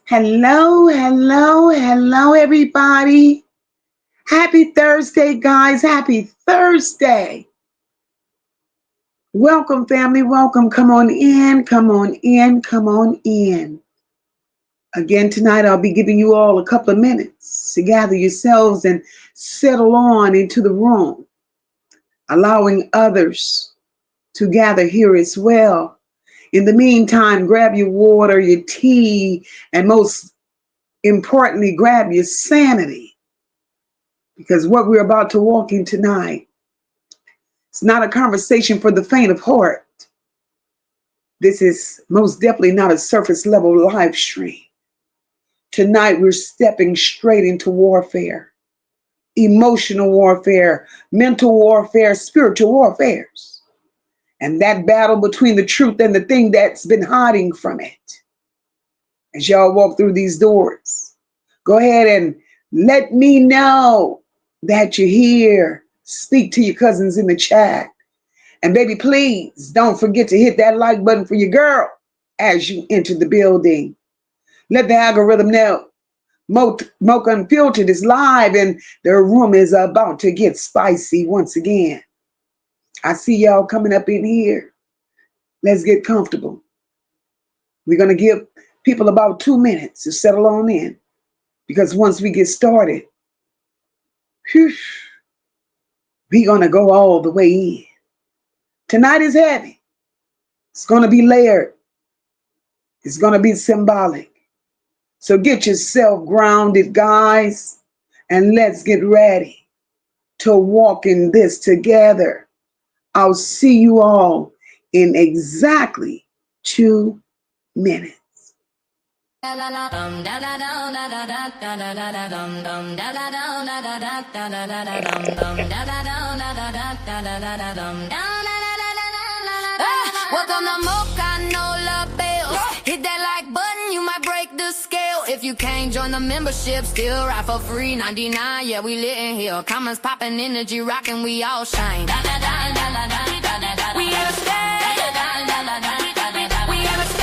Hello, hello, hello, everybody. Happy Thursday, guys. Happy Thursday. Welcome, family. Welcome. Come on in, come on in, come on in. Again, tonight I'll be giving you all a couple of minutes to gather yourselves and settle on into the room, allowing others to gather here as well. In the meantime, grab your water, your tea, and most importantly, grab your sanity. Because what we're about to walk in tonight, it's not a conversation for the faint of heart. This is most definitely not a surface level live stream. Tonight, we're stepping straight into warfare, emotional warfare, mental warfare, spiritual warfares. And that battle between the truth and the thing that's been hiding from it. As y'all walk through these doors, go ahead and let me know that you're here. Speak to your cousins in the chat. And baby, please don't forget to hit that like button for your girl as you enter the building. Let the algorithm know Moca Unfiltered is live and the room is about to get spicy once again. I see y'all coming up in here. Let's get comfortable. We're going to give people about 2 minutes to settle on in. Because once we get started, we're going to go all the way in. Tonight is heavy. It's going to be layered. It's going to be symbolic. So get yourself grounded, guys, and let's get ready to walk in this together. I'll see you all in exactly 2 minutes. Welcome to Moca, no love bills. Hit that like button, you might break the scale. If you can't join the membership, still ride for free. 99, yeah, we lit in here. Comments popping, energy rocking, we all shine. We have a stay. We have a stay.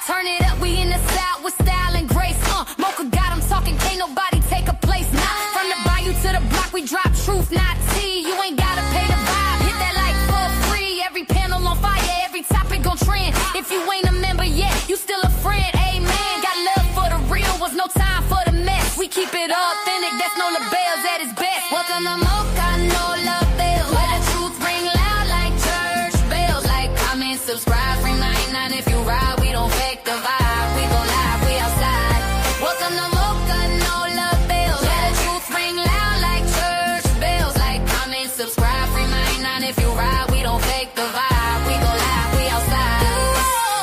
Turn it up, we in the south with style and grace. Mocha got 'em talking, can't nobody take a place. Nah, from the bayou to the block, we drop truth, not tea. You ain't gotta pay the vibe, hit that like for free. Every panel on fire, every topic gon' trend. If you ain't a member yet, you still a friend, amen. Got love for the real, was no time for the mess. We keep it authentic, that's no labels at its best. Welcome to Moca, no love bills. Where the truth ring loud like church bells. Like, comment, subscribe, free 99 if you ride. We don't fake the vibe, we gon' live, we outside. Welcome to Moca, no love bills. Where the truth ring loud like church bells. Like, comment, subscribe, free 99 if you ride. We don't fake the vibe, we gon' live, we outside.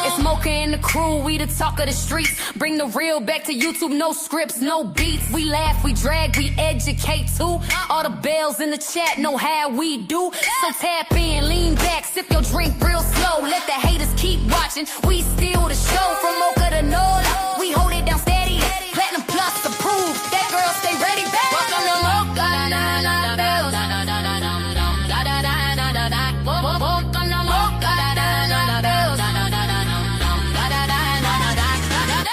It's Mocha and the crew, we the talk of the streets. Bring the real back to YouTube, no scripts, no beats. We laugh, we drag, we educate too. All the bells in the chat know how we do. So tap in, lean back, sip your drink real slow. Let the haters keep watching, we steal the show. From Mocha to Nola, we hold it down steady. Platinum plus approved, that girl stay ready. Welcome to Mocha, na na bells. Welcome to Mocha, na na bells.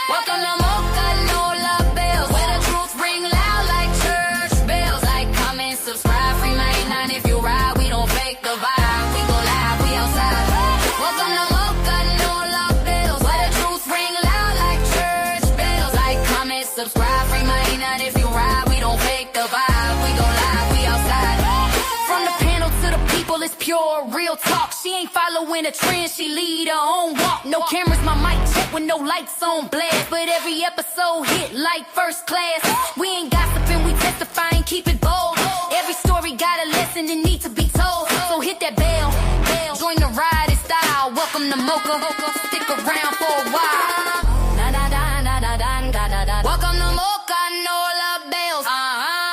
Welcome to Mocha, no love bells. Where the truth ring loud like church bells. Like, comment, subscribe, free 99 if you ride. We don't fake the vibe, we go live, we outside. Welcome to Mocha, no love bells. Where the truth ring loud like church bells. Like, comment, subscribe, free 99 if you ride. We don't fake the vibe, we go live, we outside. From the panel to the people, it's pure real talk. She ain't following a trend, she lead her own walk. No cameras, my mic check with no lights on blast. But every episode hit like first class. We ain't gossiping, we testifying, keep it bold. Every story got a lesson that need to be told. So hit that bell, join the ride in style. Welcome to Mocha, stick around for a while. Welcome to Mocha, no love bells.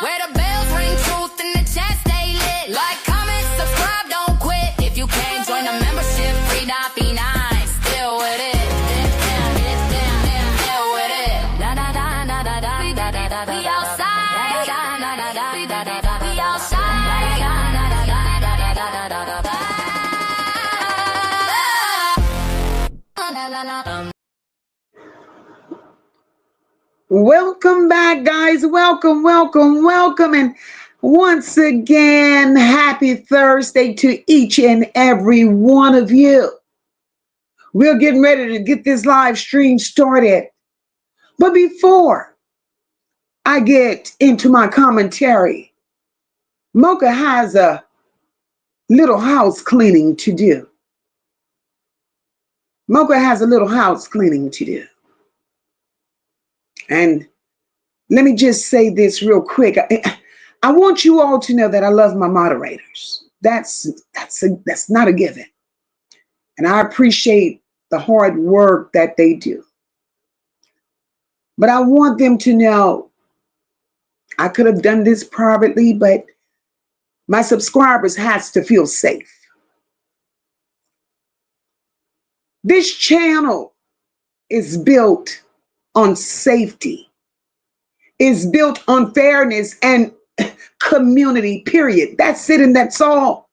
Where the bells ring, truth in the chat stay lit. Like, comment, subscribe, don't quit. If you can't join the membership, free 99, still with it. Still with it. We outside. We outside. Welcome back, guys. Welcome, welcome, welcome. And once again, happy Thursday to each and every one of you. We're getting ready to get this live stream started. But before I get into my commentary, Moca has a little house cleaning to do. Moca has a little house cleaning to do. And let me just say this real quick. I want you all to know that I love my moderators. That's not a given. And I appreciate the hard work that they do. But I want them to know I could have done this privately, but my subscribers has to feel safe. This channel is built on safety. It's built on fairness and community, period. That's it and that's all.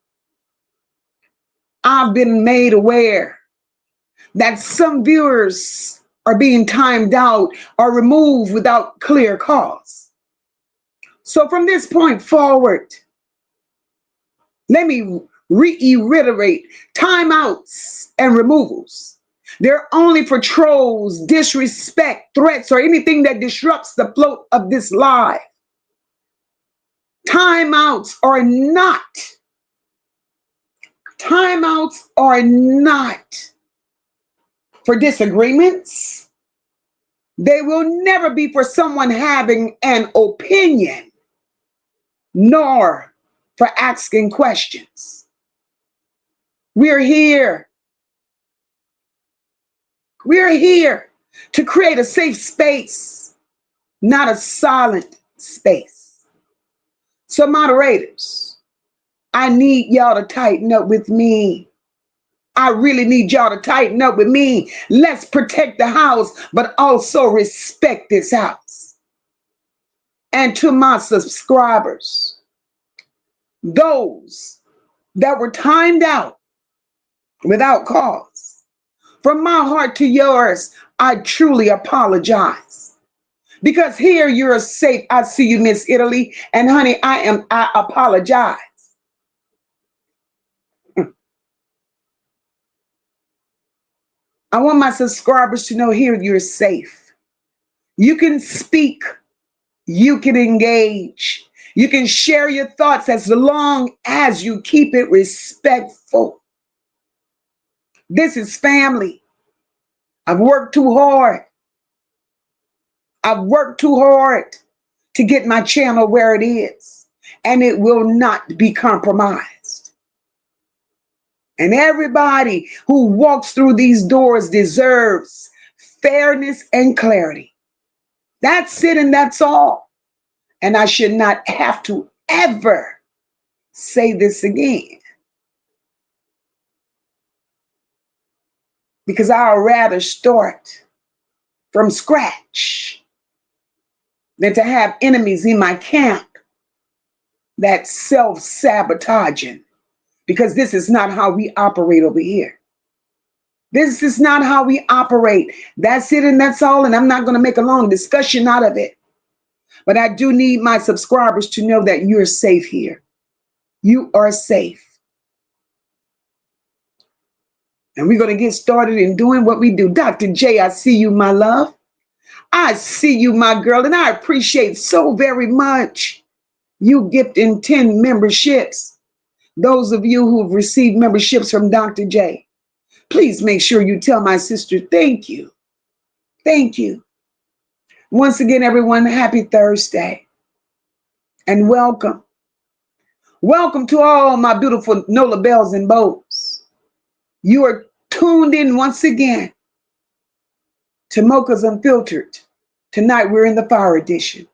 I've been made aware that some viewers are being timed out or removed without clear cause. So from this point forward, let me reiterate, timeouts and removals. They're only for trolls, disrespect, threats, or anything that disrupts the flow of this live. Timeouts are not for disagreements. They will never be for someone having an opinion, nor for asking questions. We're here to create a safe space, not a silent space. So moderators, I need y'all to tighten up with me. I really need y'all to tighten up with me. Let's protect the house, but also respect this house. And to my subscribers, those that were timed out without cause, from my heart to yours, I truly apologize. Because here you're safe. I see you, Miss Italy. And honey, I apologize. I want my subscribers to know here you're safe. You can speak. You can engage. You can share your thoughts as long as you keep it respectful. This is family. I've worked too hard. I've worked too hard to get my channel where it is, and it will not be compromised. And everybody who walks through these doors deserves fairness and clarity. That's it and that's all. And I should not have to ever say this again. Because I'd rather start from scratch than to have enemies in my camp that's self-sabotaging. Because this is not how we operate over here. This is not how we operate. That's it and that's all. And I'm not going to make a long discussion out of it. But I do need my subscribers to know that you're safe here. You are safe. And we're going to get started in doing what we do. Dr. J, I see you, my love. I see you, my girl. And I appreciate so very much you gifting 10 memberships. Those of you who have received memberships from Dr. J, please make sure you tell my sister, thank you. Thank you. Once again, everyone, happy Thursday. And welcome. Welcome to all my beautiful Nola Bells and Bows. You are tuned in once again to Moca's Unfiltered. Tonight we're in the Fire Edition,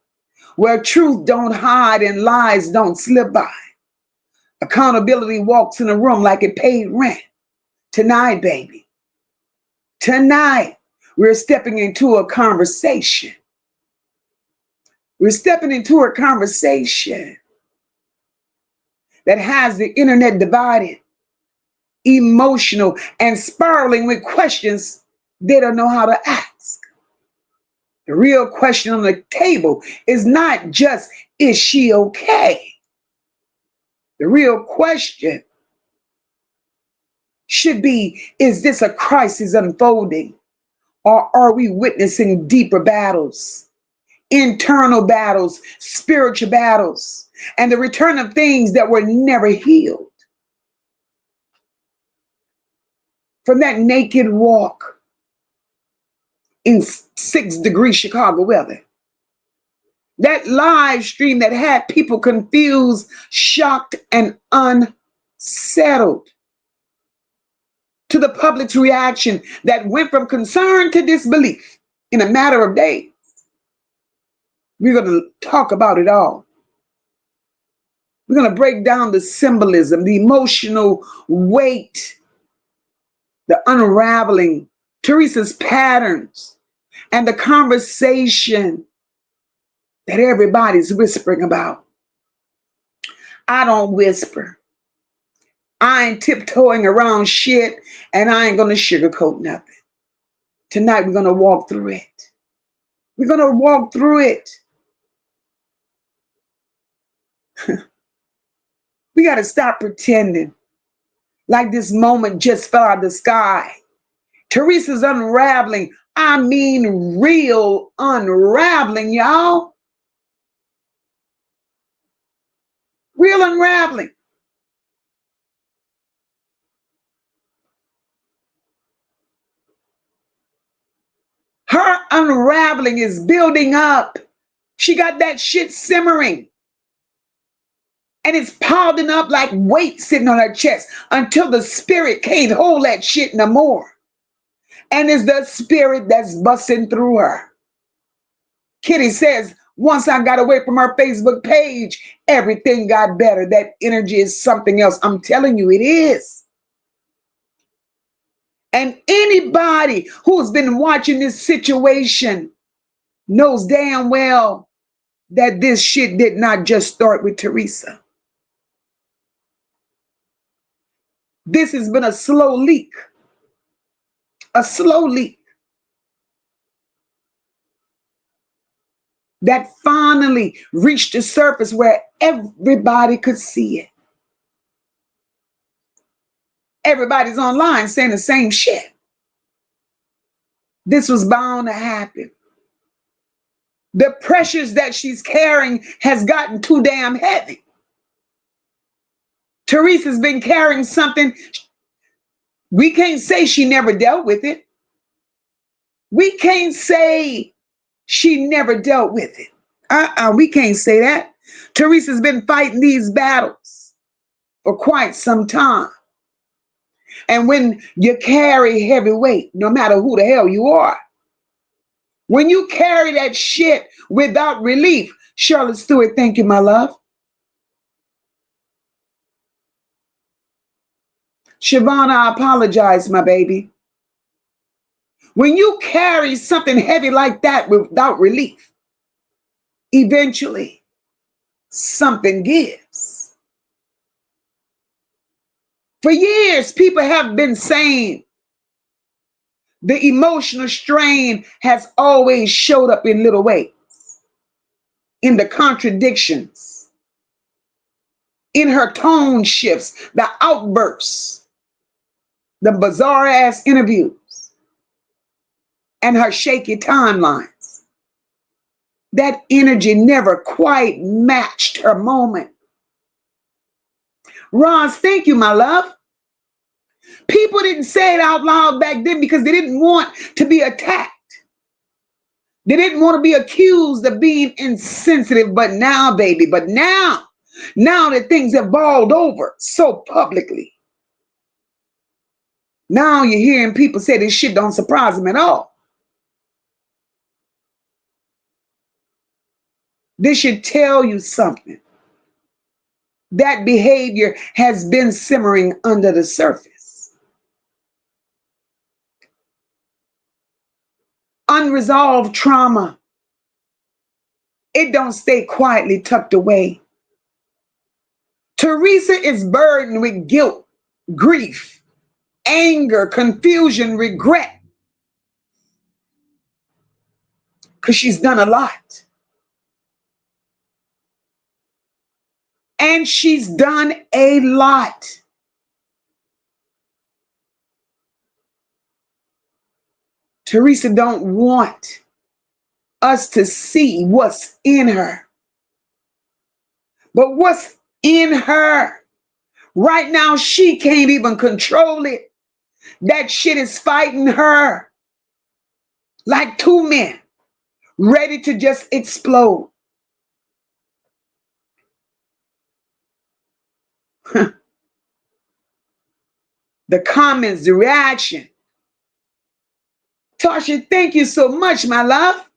where truth don't hide and lies don't slip by. Accountability walks in a room like it paid rent. Tonight, baby. Tonight, we're stepping into a conversation. We're stepping into a conversation that has the internet divided, emotional, and spiraling with questions They don't know how to ask. The real question on the table is not just, is she okay? The real question should be, is this a crisis unfolding? Or are we witnessing deeper battles, internal battles, spiritual battles, and the return of things that were never healed? From that naked walk in 6-degree Chicago weather, that live stream that had people confused, shocked, and unsettled, to the public's reaction that went from concern to disbelief in a matter of days. We're going to talk about it all. We're going to break down the symbolism, the emotional weight, the unraveling, Theresa's patterns, and the conversation that everybody's whispering about. I don't whisper. I ain't tiptoeing around shit, and I ain't going to sugarcoat nothing. Tonight, we're going to walk through it. We're going to walk through it. We got to stop pretending like this moment just fell out of the sky. Theresa's unraveling. I mean, real unraveling, y'all. Real unraveling. Her unraveling is building up. She got that shit simmering. And it's piling up like weight sitting on her chest until the spirit can't hold that shit no more. And it's the spirit that's busting through her. Kitty says, once I got away from her Facebook page, everything got better. That energy is something else. I'm telling you, it is. And anybody who's been watching this situation knows damn well that this shit did not just start with Theresa. This has been a slow leak. A slow leak that finally reached the surface where everybody could see it. Everybody's online saying the same shit. This was bound to happen. The pressures that she's carrying has gotten too damn heavy. Theresa's been carrying something. We can't say she never dealt with it. We can't say she never dealt with it. We can't say that. Theresa's been fighting these battles for quite some time. And when you carry heavy weight, no matter who the hell you are, when you carry that shit without relief, Charlotte Stewart, thank you, my love. Siobhan, I apologize, my baby. When you carry something heavy like that without relief, eventually something gives. For years, people have been saying the emotional strain has always showed up in little ways, in the contradictions, in her tone shifts, the outbursts, the bizarre ass interviews, and her shaky timelines. That energy never quite matched her moment. Roz, thank you, my love. People didn't say it out loud back then because they didn't want to be attacked. They didn't want to be accused of being insensitive. But now, baby, now that things have balled over so publicly, now you're hearing people say this shit don't surprise them at all. This should tell you something. That behavior has been simmering under the surface. Unresolved trauma, it don't stay quietly tucked away. Theresa is burdened with guilt, grief, anger, confusion, regret, because she's done a lot. And she's done a lot. Theresa don't want us to see what's in her. But what's in her right now, she can't even control it. That shit is fighting her like two men ready to just explode. The comments, the reaction. Tasha, thank you so much, my love.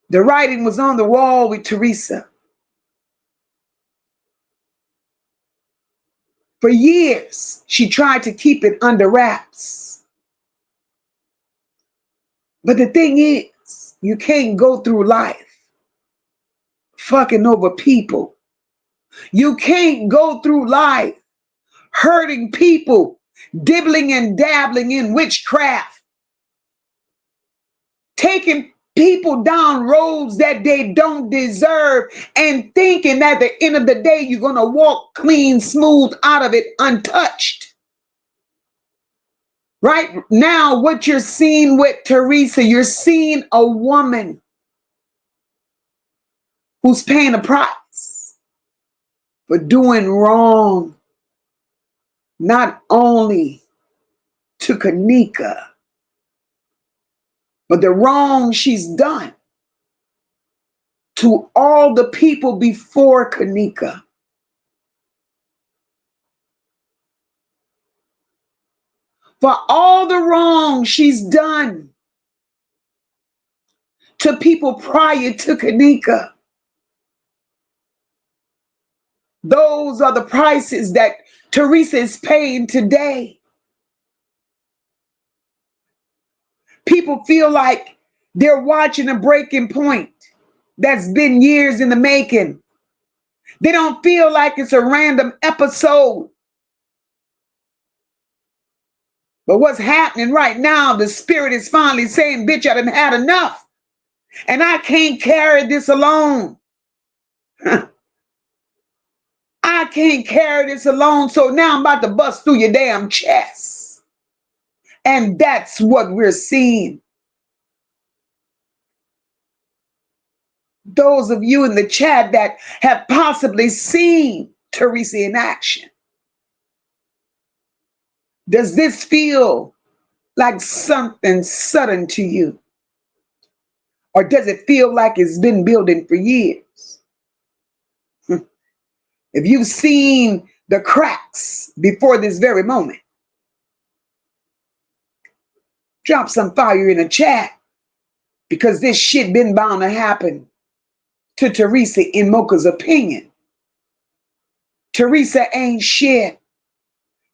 The writing was on the wall with Theresa. For years, she tried to keep it under wraps. But the thing is, you can't go through life fucking over people. You can't go through life hurting people, dibbling and dabbling in witchcraft, taking people down roads that they don't deserve, and thinking at the end of the day you're going to walk clean, smooth out of it untouched. Right now, what you're seeing with Theresa, you're seeing a woman who's paying a price for doing wrong, not only to Kenneka, but the wrong she's done to all the people before Kenneka. For all the wrong she's done to people prior to Kenneka. Those are the prices that Theresa is paying today. People feel like they're watching a breaking point that's been years in the making. They don't feel like it's a random episode. But what's happening right now, the spirit is finally saying, bitch, I done had enough. And I can't carry this alone. I can't carry this alone. So now I'm about to bust through your damn chest. And that's what we're seeing. Those of you in the chat that have possibly seen Theresa in action. Does this feel like something sudden to you? Or does it feel like it's been building for years? If you've seen the cracks before this very moment, drop some fire in the chat, because this shit been bound to happen to Theresa in Moca's opinion. Theresa ain't shit.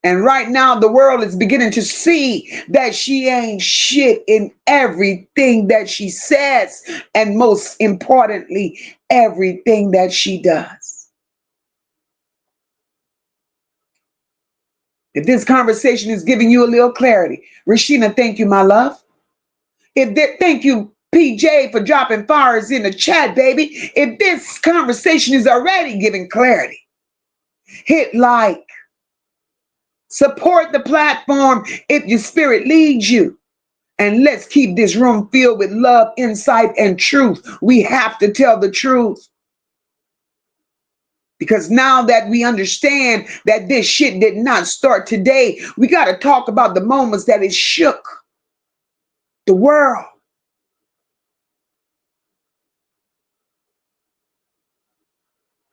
And right now, the world is beginning to see that she ain't shit in everything that she says, and most importantly, everything that she does. If this conversation is giving you a little clarity, Rashina, thank you, my love. Thank you, PJ, for dropping fires in the chat, baby. If this conversation is already giving clarity, hit like. Support the platform if your spirit leads you. And let's keep this room filled with love, insight, and truth. We have to tell the truth. Because now that we understand that this shit did not start today, we got to talk about the moments that it shook the world.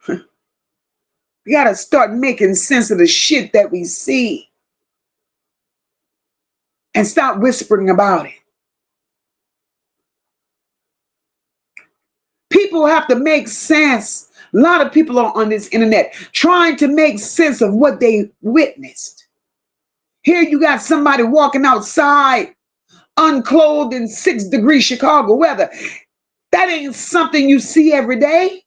We got to start making sense of the shit that we see. And stop whispering about it. People have to make sense. A lot of people are on this internet trying to make sense of what they witnessed. Here you got somebody walking outside unclothed in 6-degree Chicago weather. That ain't something you see every day.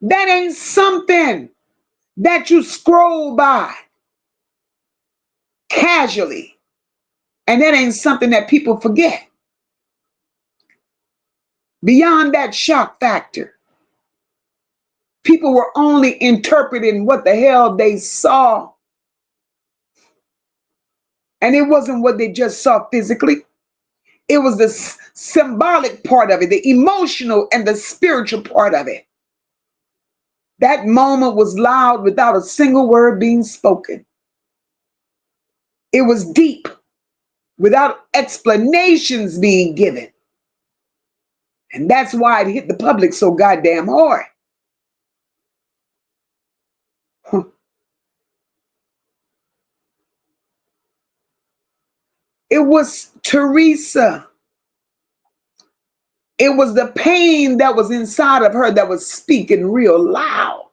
That ain't something that you scroll by. casually. And that ain't something that people forget. Beyond that shock factor, people were only interpreting what the hell they saw. And it wasn't what they just saw physically. It was the symbolic part of it, the emotional and the spiritual part of it. That moment was loud without a single word being spoken. It was deep without explanations being given. And that's why it hit the public so goddamn hard. It was Theresa. It was the pain that was inside of her that was speaking real loud.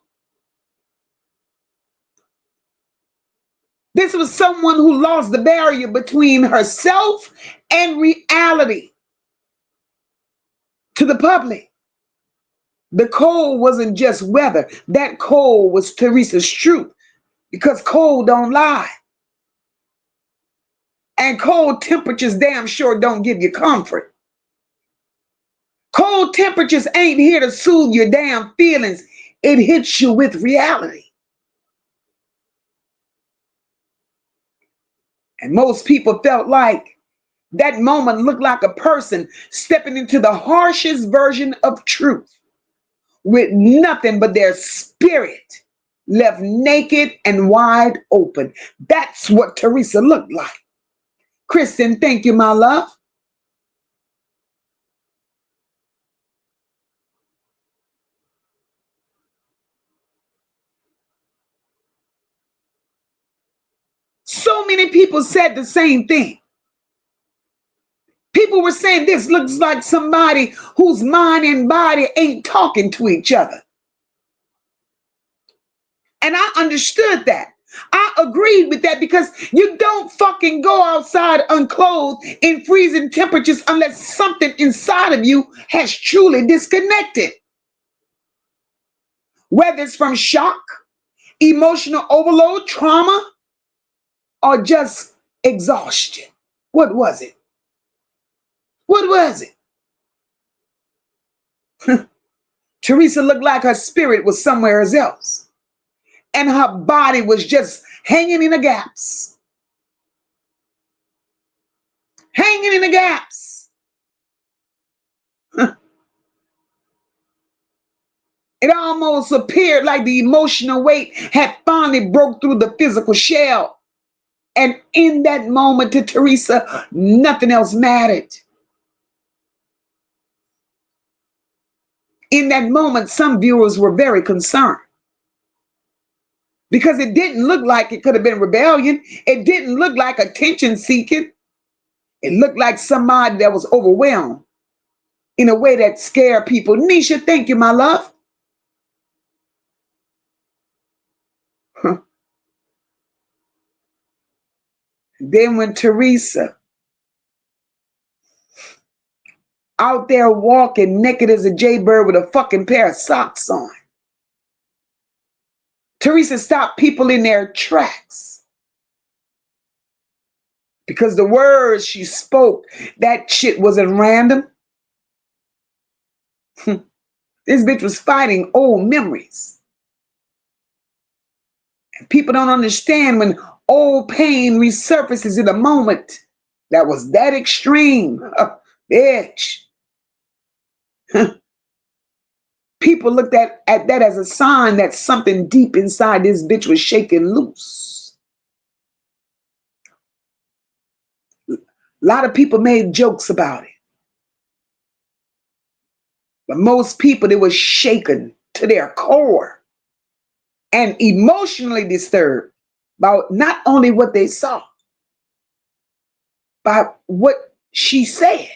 This was someone who lost the barrier between herself and reality to the public. The cold wasn't just weather. That cold was Theresa's truth, because cold don't lie. And cold temperatures damn sure don't give you comfort. Cold temperatures ain't here to soothe your damn feelings. It hits you with reality. And most people felt like that moment looked like a person stepping into the harshest version of truth with nothing but their spirit left naked and wide open. That's what Theresa looked like. Kristen, thank you, my love. So many people said the same thing. People were saying this looks like somebody whose mind and body ain't talking to each other. And I understood that. I agreed with that, because you don't fucking go outside unclothed in freezing temperatures unless something inside of you has truly disconnected. Whether it's from shock, emotional overload, trauma, or just exhaustion. What was it? What was it? Theresa looked like her spirit was somewhere else, and her body was just hanging in the gaps. Hanging in the gaps. It almost appeared like the emotional weight had finally broke through the physical shell. And in that moment, to Theresa, nothing else mattered. In that moment, some viewers were very concerned, because it didn't look like it could have been rebellion. It didn't look like attention seeking. It looked like somebody that was overwhelmed in a way that scared people. Nisha, thank you, my love. Then when Theresa, out there walking naked as a jaybird with a fucking pair of socks on, Theresa stopped people in their tracks, because the words she spoke, that shit wasn't random. This bitch was fighting old memories. And people don't understand when old pain resurfaces in a moment that was that extreme. Bitch. People looked at that as a sign that something deep inside this bitch was shaking loose. A lot of people made jokes about it. But most people, they were shaken to their core and emotionally disturbed by not only what they saw, by what she said.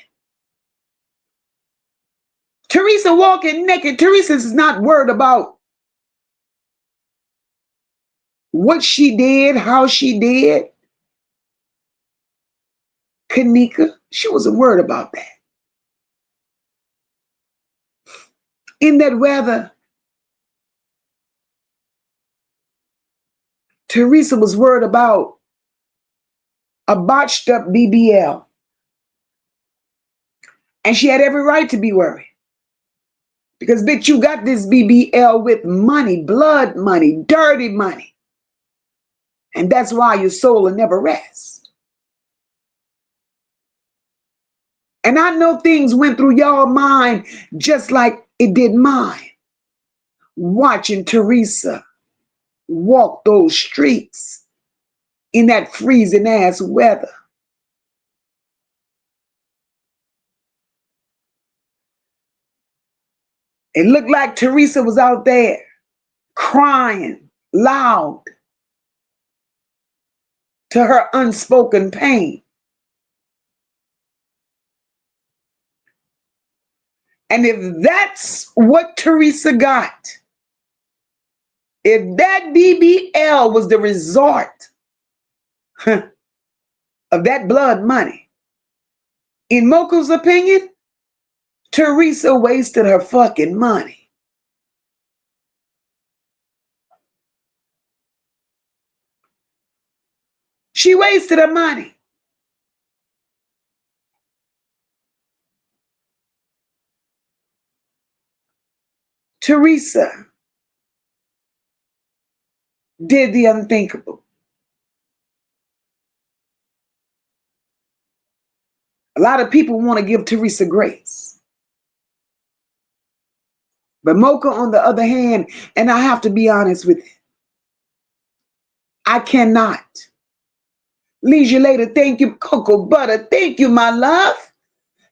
Theresa walking naked. Theresa is not worried about what she did, how she did. Kenneka, she wasn't worried about that. In that weather, Theresa was worried about a botched up BBL. And she had every right to be worried. Because, bitch, you got this BBL with money, blood money, dirty money. And that's why your soul will never rest. And I know things went through y'all mind just like it did mine. Watching Theresa walk those streets in that freezing ass weather. It looked like Theresa was out there crying loud to her unspoken pain. And if that's what Theresa got, if that BBL was the result of that blood money, in Moca's opinion, Theresa wasted her fucking money. She wasted her money. Theresa did the unthinkable. A lot of people want to give Theresa grace. But Moca, on the other hand, and I have to be honest with you, I cannot. Leisure later, thank you, Cocoa Butter. Thank you, my love.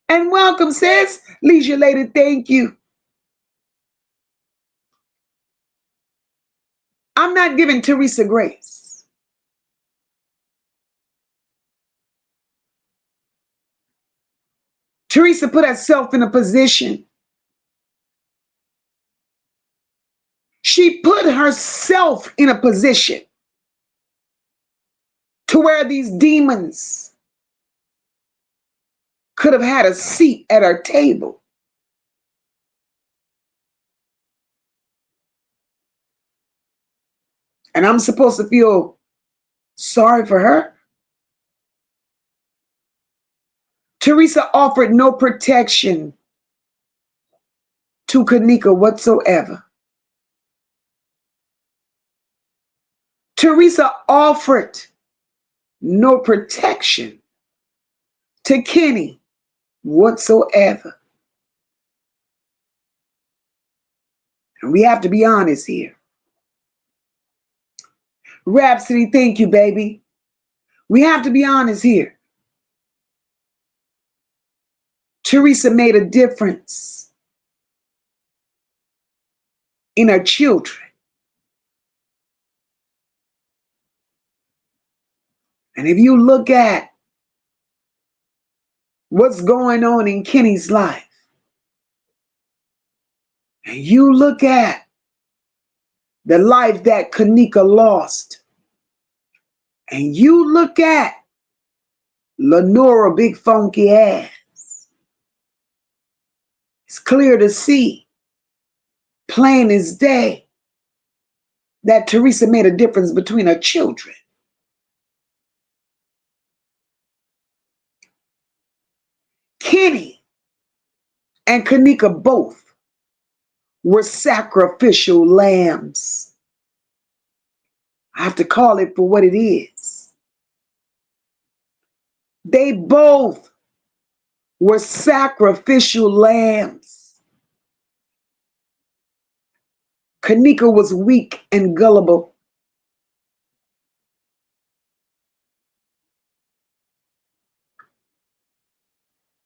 And welcome, sis. Leisure later, thank you. I'm not giving Theresa grace. Theresa put herself in a position. She put herself in a position to where these demons could have had a seat at her table. And I'm supposed to feel sorry for her? Theresa offered no protection to Kenneka whatsoever. Theresa offered no protection to Kenny whatsoever. And we have to be honest here. Rhapsody, thank you, baby. We have to be honest here. Theresa made a difference in her children. And if you look at what's going on in Kenny's life, and you look at the life that Kenneka lost, and you look at Lenora big funky ass, it's clear to see, plain as day, that Theresa made a difference between her children. Kenny and Kenneka both were sacrificial lambs. I have to call it for what it is. They both were sacrificial lambs. Kenneka was weak and gullible.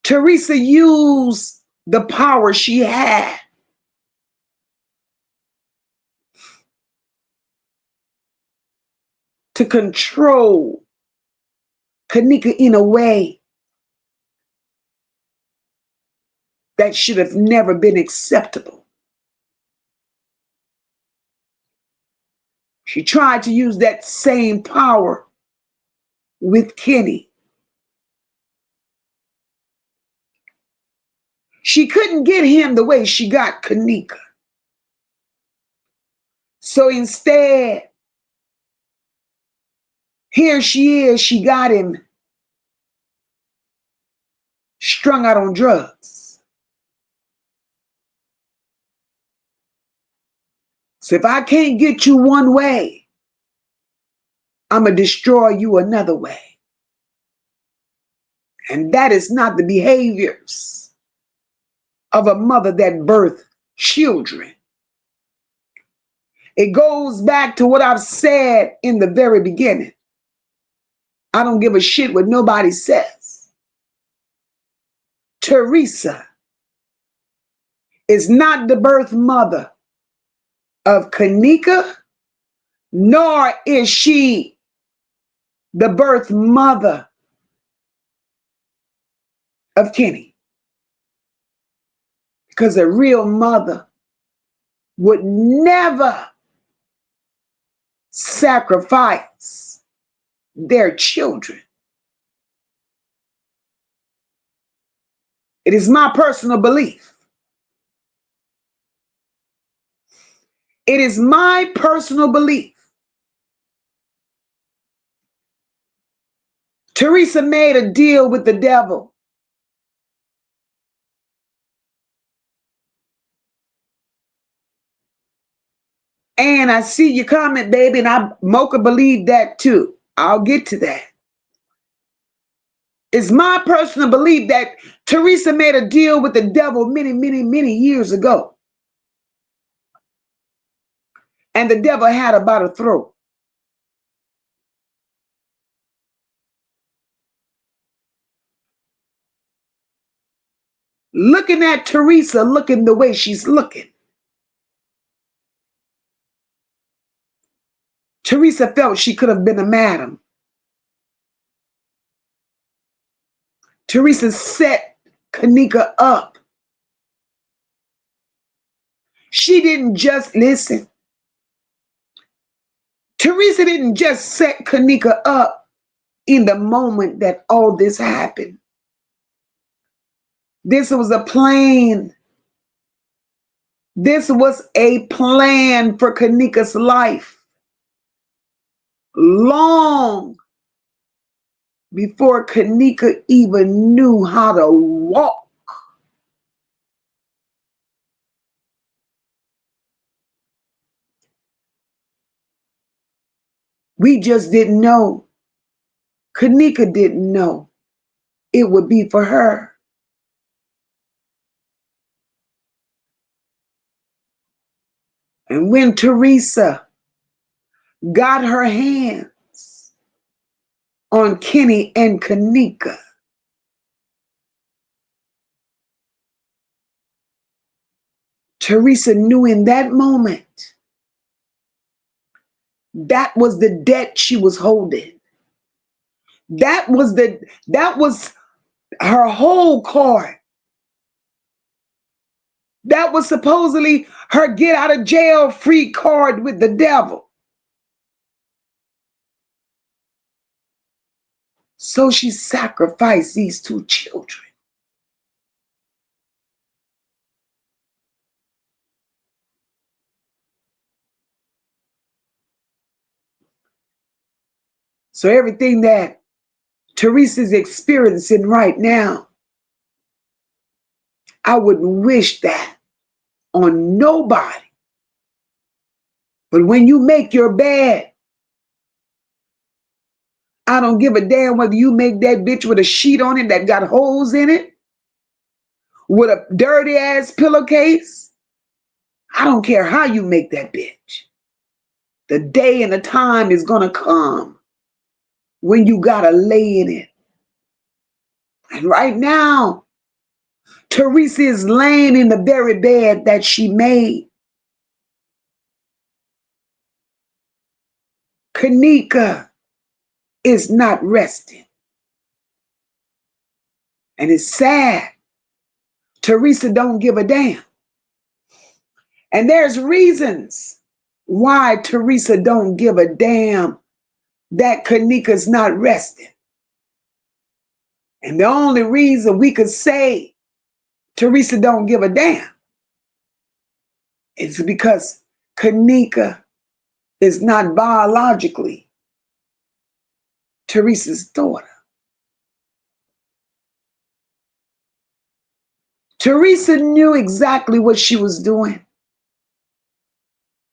Theresa used the power she had to control Kenneka in a way that should have never been acceptable. She tried to use that same power with Kenny. She couldn't get him the way she got Kenneka. So instead, here she is, she got him strung out on drugs. So if I can't get you one way, I'm going to destroy you another way. And that is not the behaviors of a mother that birthed children. It goes back to what I've said in the very beginning. I don't give a shit what nobody says. Theresa is not the birth mother of Kenneka, nor is she the birth mother of Kenny. Because a real mother would never sacrifice their children. It is my personal belief. It is my personal belief. Theresa made a deal with the devil. And I see your comment, baby, and Mocha believe that too. I'll get to that. It's my personal belief that Theresa made a deal with the devil many, many, many years ago. And the devil had her by the throat. Looking at Theresa, looking the way she's looking, Theresa felt she could have been a madam. Theresa set Kenneka up. She didn't just listen. Theresa didn't just set Kenneka up in the moment that all this happened. This was a plan. This was a plan for Kenneka's life. Long before Kenneka even knew how to walk. We just didn't know. Kenneka didn't know it would be for her. And when Theresa got her hands on Kenny and Kenneka, Theresa knew in that moment that was the debt she was holding. That was her whole card. That was supposedly her get out of jail free card with the devil. So she sacrificed these two children. So everything that Theresa's experiencing right now, I wouldn't wish that on nobody. But when you make your bed, I don't give a damn whether you make that bitch with a sheet on it that got holes in it, with a dirty ass pillowcase. I don't care how you make that bitch. The day and the time is gonna come when you gotta lay in it. And right now, Theresa is laying in the very bed that she made. Kenneka is not resting. And it's sad. Theresa don't give a damn. And there's reasons why Theresa don't give a damn that Kenneka's not resting. And the only reason we could say Theresa don't give a damn is because Kenneka is not biologically Theresa's daughter. Theresa knew exactly what she was doing.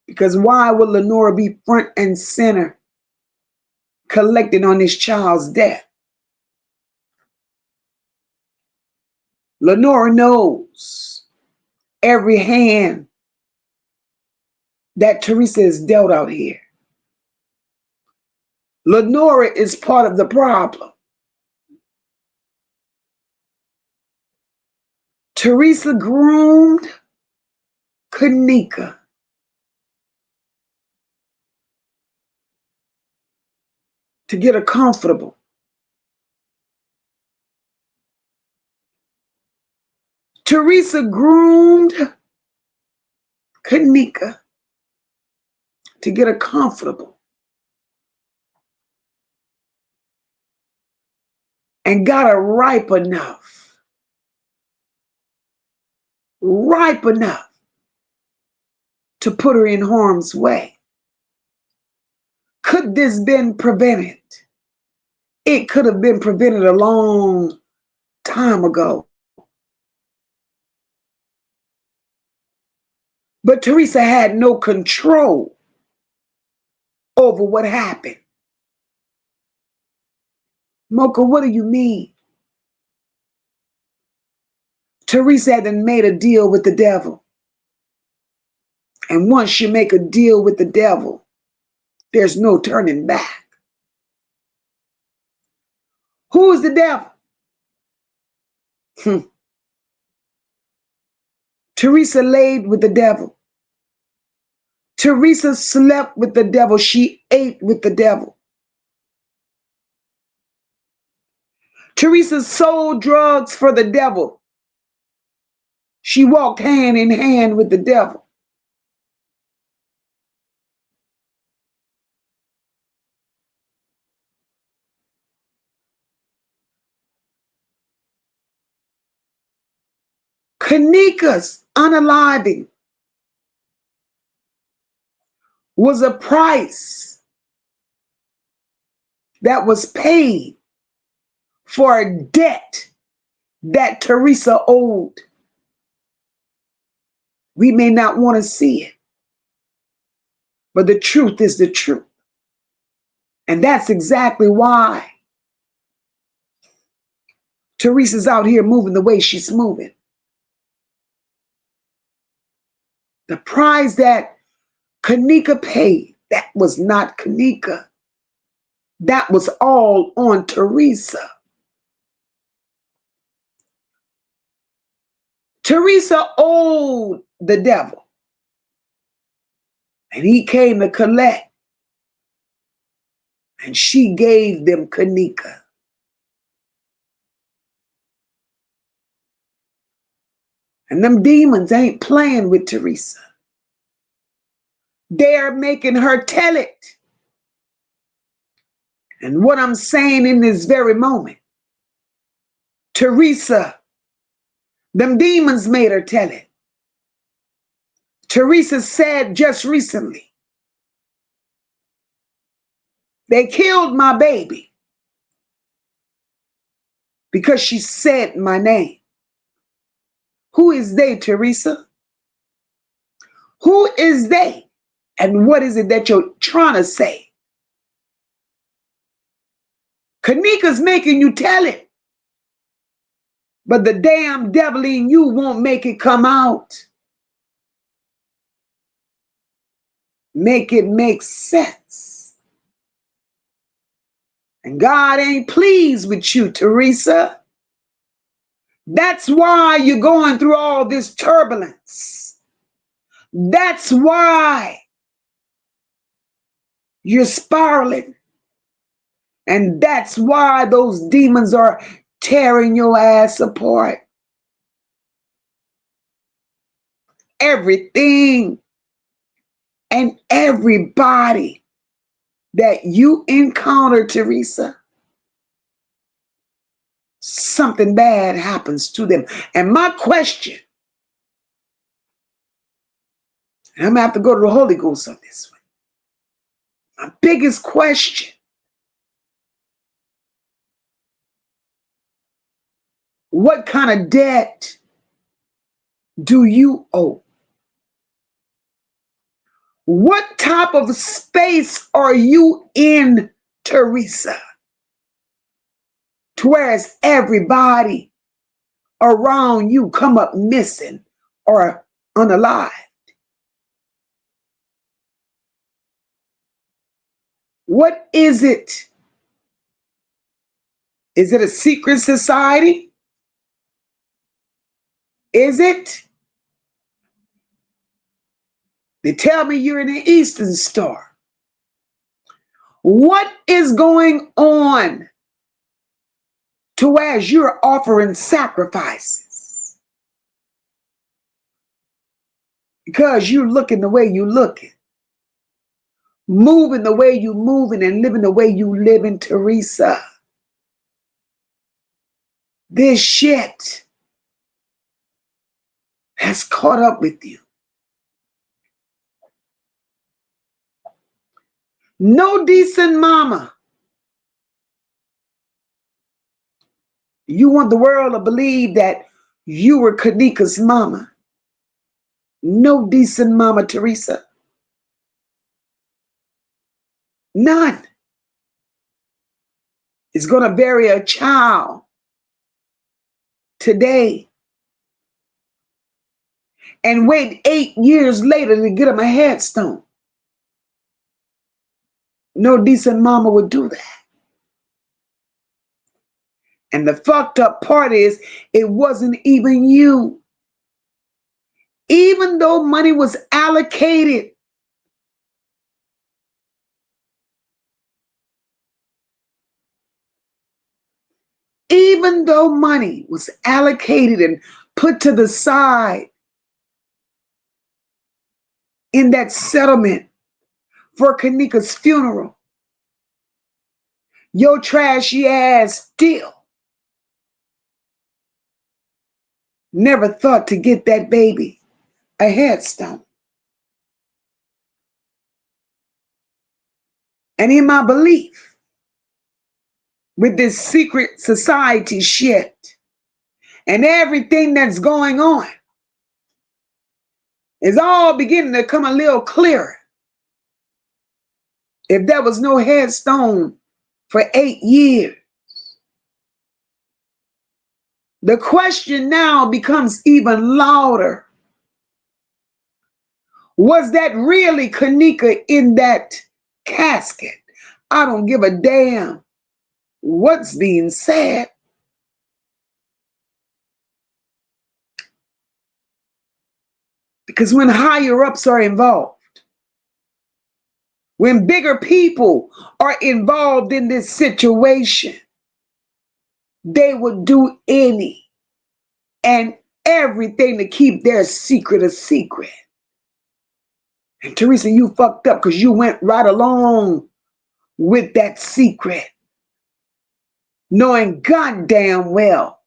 Because why would Lenora be front and center collecting on this child's death? Lenora knows every hand that Theresa is dealt out here. Lenora is part of the problem. Theresa groomed Kenneka to get her comfortable. Theresa groomed Kenneka to get her comfortable and got her ripe enough to put her in harm's way. Could this been prevented? It could have been prevented a long time ago. But Theresa had no control over what happened. Moca, what do you mean? Theresa had made a deal with the devil. And once you make a deal with the devil, there's no turning back. Who is the devil? Theresa laid with the devil. Theresa slept with the devil. She ate with the devil. Theresa sold drugs for the devil. She walked hand in hand with the devil. Kenneka's unaliving was a price that was paid for a debt that Theresa owed. We may not want to see it, but the truth is the truth. And that's exactly why Theresa's out here moving the way she's moving. The price that Kenneka paid, that was not Kenneka. That was all on Theresa. Theresa owed the devil, and he came to collect, and she gave them Kenneka. And them demons ain't playing with Theresa. They're making her tell it. And what I'm saying in this very moment, Theresa, them demons made her tell it. Theresa said just recently, they killed my baby because she said my name. Who is they, Theresa? Who is they? And what is it that you're trying to say? Kenneka's making you tell it, but the damn devil in you won't make it come out. Make it make sense. And God ain't pleased with you, Theresa. That's why you're going through all this turbulence. That's why you're spiraling. And that's why those demons are tearing your ass apart. Everything and everybody that you encounter, Theresa, something bad happens to them. And my question, and I'm going to have to go to the Holy Ghost on this one. My biggest question, what kind of debt do you owe? What type of space are you in, Theresa? To whereas everybody around you come up missing or unalive. What is it? Is it a secret society? Is it? They tell me you're in the Eastern Star. What is going on to as you're offering sacrifices? Because you're looking the way you looking, moving the way you moving, and living the way you living, Theresa. This shit has caught up with you. No decent mama. You want the world to believe that you were Kenneka's mama. No decent mama, Theresa. None is going to bury a child today and wait 8 years later to get him a headstone. No decent mama would do that. And the fucked up part is, it wasn't even you. Even though money was allocated, even though money was allocated and put to the side in that settlement for Kenneka's funeral, your trashy ass still never thought to get that baby a headstone. And in my belief, with this secret society shit and everything that's going on, is all beginning to come a little clearer. If there was no headstone for 8 years, the question now becomes even louder. Was that really Kenneka in that casket? I don't give a damn what's being said. Because when higher ups are involved, when bigger people are involved in this situation, they would do any and everything to keep their secret a secret. And Theresa, you fucked up because you went right along with that secret, knowing goddamn well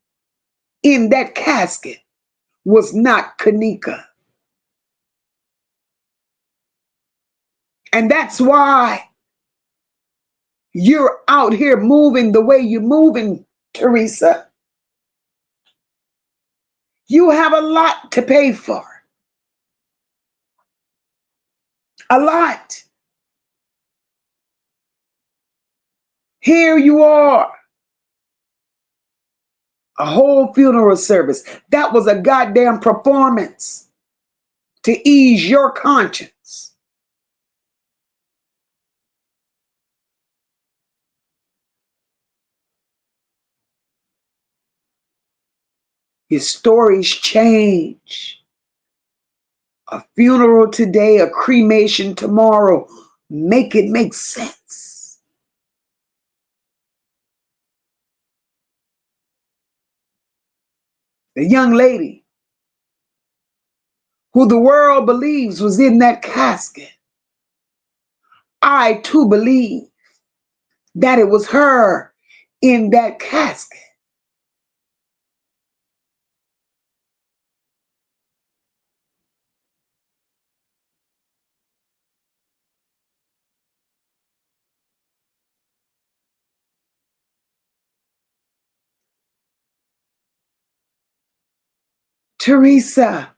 in that casket was not Kenneka. And that's why you're out here moving the way you're moving, Theresa. You have a lot to pay for. A lot. Here you are. A whole funeral service. That was a goddamn performance to ease your conscience. Your stories change. A funeral today, a cremation tomorrow. Make it make sense. The young lady who the world believes was in that casket, I too believe that it was her in that casket. Theresa,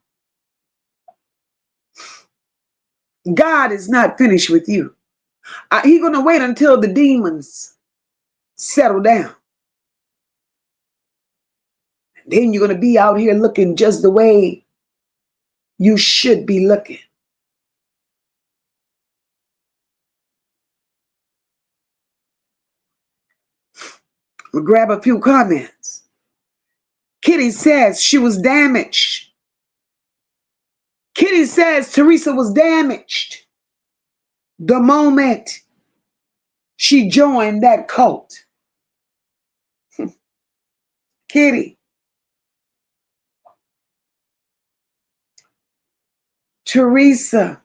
God is not finished with you. He's going to wait until the demons settle down. Then you're going to be out here looking just the way you should be looking. We'll grab a few comments. Kitty says she was damaged. Kitty says Theresa was damaged the moment she joined that cult. Kitty. Theresa.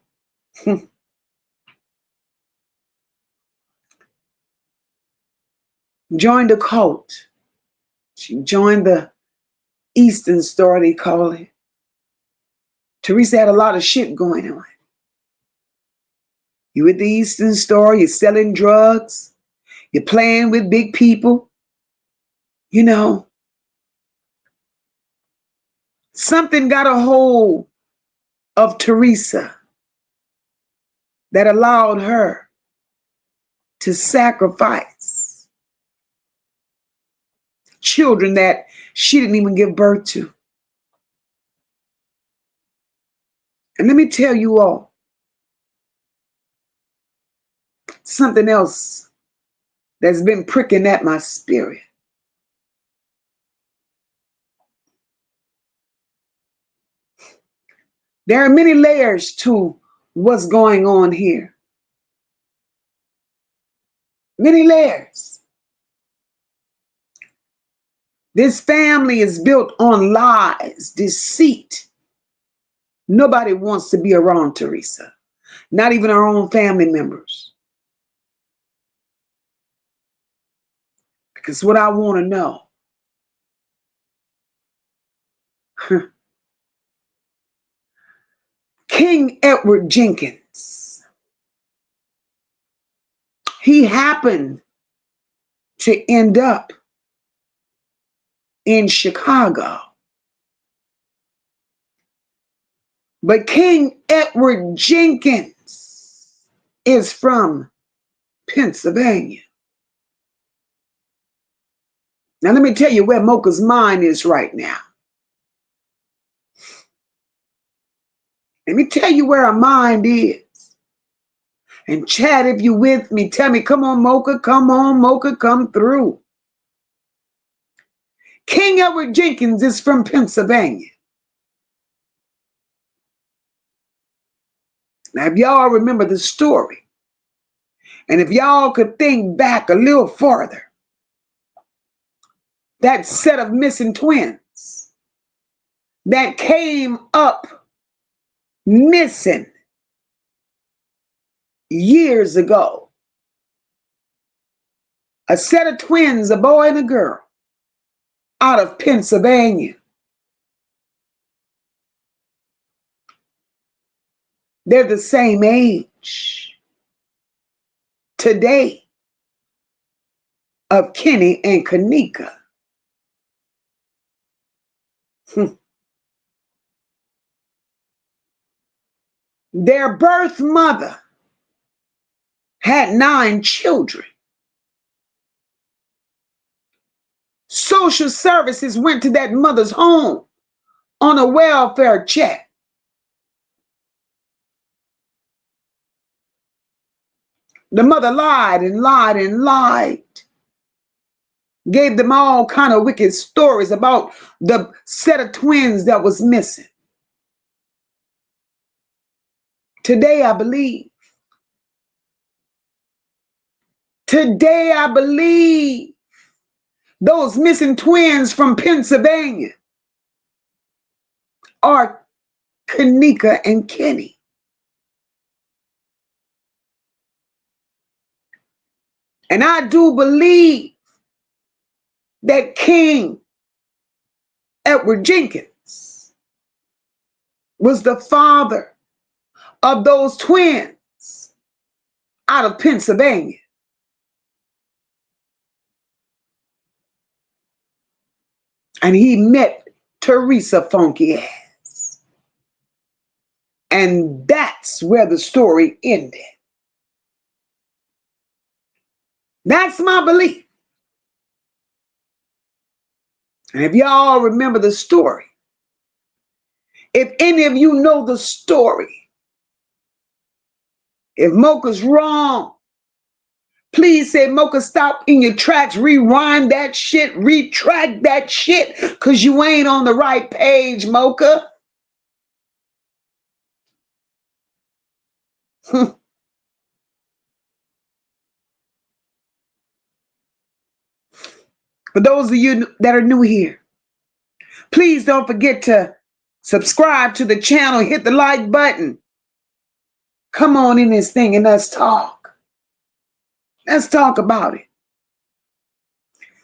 Joined the cult. She joined the Eastern Star, they call it. Theresa had a lot of shit going on. You at the Eastern Star, you're selling drugs, you're playing with big people. You know, something got a hold of Theresa that allowed her to sacrifice children that she didn't even give birth to. And let me tell you all something else that's been pricking at my spirit. There are many layers to what's going on here. Many layers. This family is built on lies, deceit. Nobody wants to be around Theresa, not even our own family members. Because what I want to know, King Edward Jenkins, he happened to end up in Chicago. But King Edward Jenkins is from Pennsylvania. Now let me tell you where Moca's mind is right now. Let me tell you where our mind is. And Chad, if you with me, tell me, come on, Moca, come through. King Edward Jenkins is from Pennsylvania. Now, if y'all remember the story, and if y'all could think back a little farther, that set of missing twins that came up missing years ago. A set of twins, a boy and a girl, out of Pennsylvania. They're the same age today of Kenny and Kenneka. Their birth mother had 9 children. Social services went to that mother's home on a welfare check. The mother lied and lied and lied. Gave them all kind of wicked stories about the set of twins that was missing. Today I believe those missing twins from Pennsylvania are Kenneka and Kenny. And I do believe that King Edward Jenkins was the father of those twins out of Pennsylvania. And he met Theresa funky ass. And that that's where the story ended. That's my belief. And if y'all remember the story, if any of you know the story, if Mocha's wrong, please say, Mocha, stop in your tracks, rewind that shit, retract that shit, because you ain't on the right page, Mocha. For those of you that are new here, please don't forget to subscribe to the channel, hit the like button. Come on in this thing and let's talk. Let's talk about it.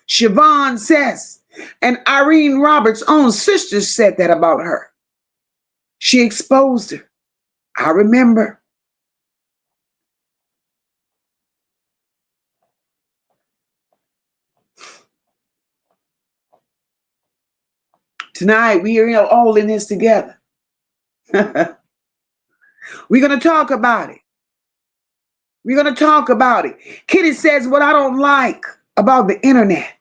Siobhan says, and Irene Roberts' own sister said that about her. She exposed her. I remember. Tonight, we are all in this together. We're going to talk about it. We're going to talk about it. Kitty says, what I don't like about the internet.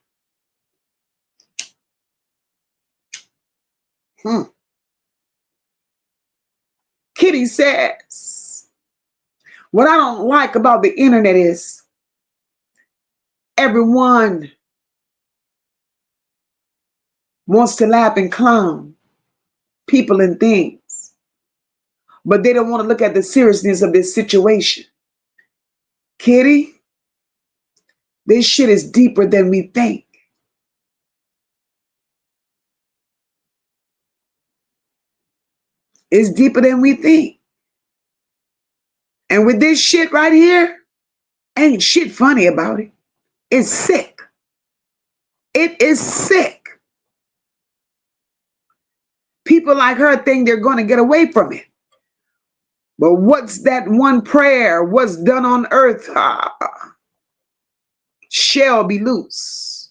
Kitty says, what I don't like about the internet is everyone wants to laugh and clown people and things, but they don't want to look at the seriousness of this situation. Kitty, this shit is deeper than we think. It's deeper than we think. And with this shit right here, ain't shit funny about it. It's sick. It is sick. People like her think they're going to get away from it. But what's that one prayer? What's done on earth shall be loose.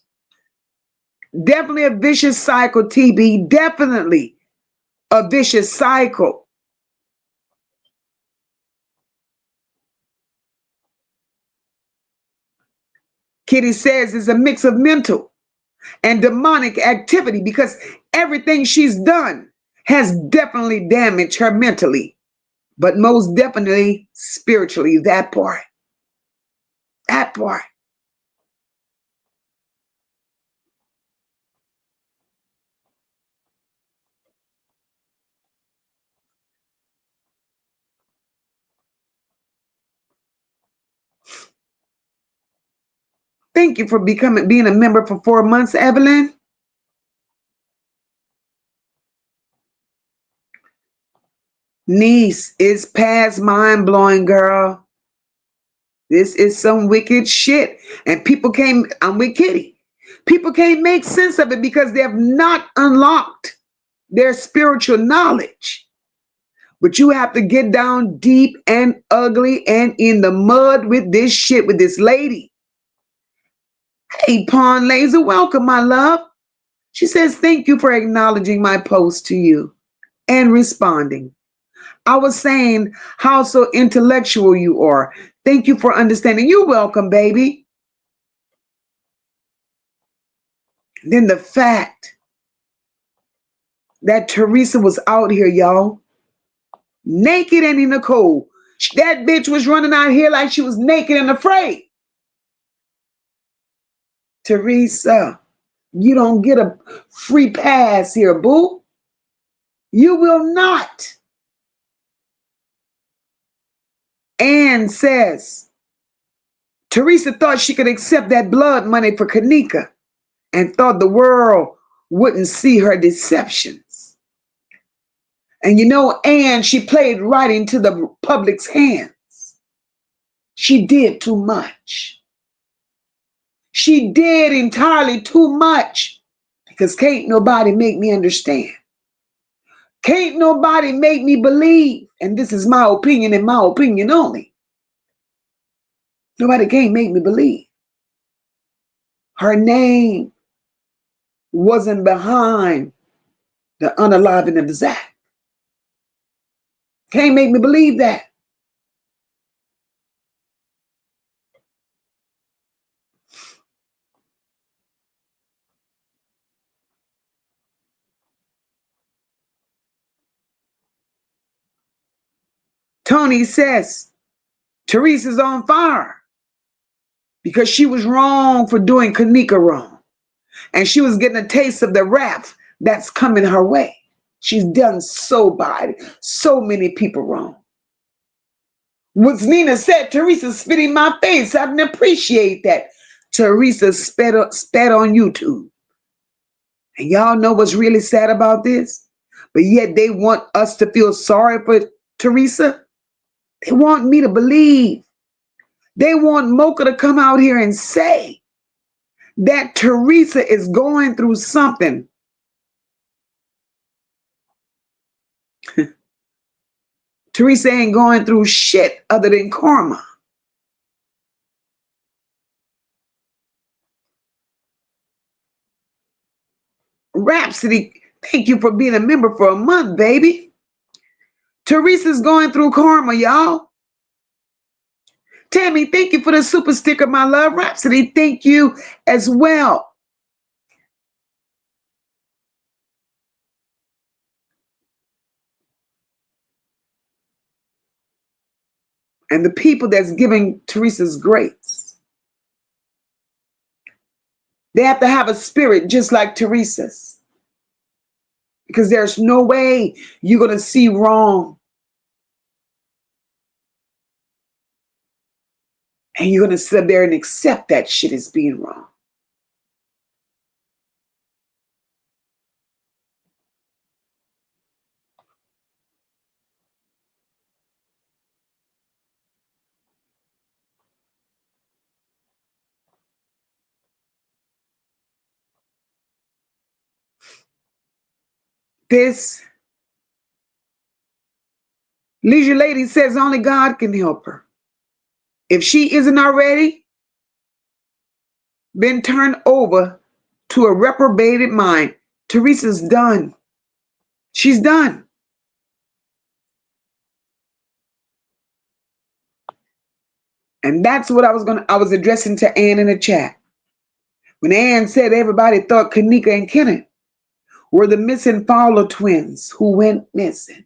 Definitely a vicious cycle, TB. Definitely a vicious cycle. Kitty says it's a mix of mental and demonic activity because everything she's done has definitely damaged her mentally, but most definitely spiritually. That part. That part. Thank you for being a member for 4 months, Evelyn. Niece, it's past mind-blowing, girl. This is some wicked shit. And people can't, I'm with Kitty. People can't make sense of it because they have not unlocked their spiritual knowledge. But you have to get down deep and ugly and in the mud with this shit, with this lady. Hey, Pawn Laser, welcome, my love. She says, thank you for acknowledging my post to you and responding. I was saying how so intellectual you are. Thank you for understanding. You're welcome, baby. Then the fact that Theresa was out here, y'all, naked and in the cold. That bitch was running out here like she was naked and afraid. Theresa, you don't get a free pass here, boo. You will not. Anne says, Theresa thought she could accept that blood money for Kenneka and thought the world wouldn't see her deceptions. And you know, Anne, she played right into the public's hands. She did too much. She did entirely too much because can't nobody make me understand. Can't nobody make me believe. And this is my opinion and my opinion only. Nobody can't make me believe. Her name wasn't behind the unaliving of Zach. Can't make me believe that. Tony says Theresa's on fire because she was wrong for doing Kenneka wrong. And she was getting a taste of the wrath that's coming her way. She's done so bad, so many people wrong. What Nina said, Theresa spit in my face. I didn't appreciate that. Theresa spat on YouTube. And y'all know what's really sad about this? But yet they want us to feel sorry for Theresa. They want me to believe. They want Moca to come out here and say that Theresa is going through something. Theresa ain't going through shit other than karma. Rhapsody, thank you for being a member for a month, baby. Theresa's going through karma, y'all. Tammy, thank you for the super sticker, my love. Rhapsody, thank you as well. And the people that's giving Theresa's grace, they have to have a spirit just like Theresa's. Because there's no way you're going to see wrong and you're going to sit there and accept that shit as being wrong. This leisure lady says only God can help her. If she isn't already been turned over to a reprobated mind, Theresa's done. She's done. And that's what I was addressing to Ann in the chat. When Ann said everybody thought Kenneka and Kenneth were the missing Fowler twins who went missing.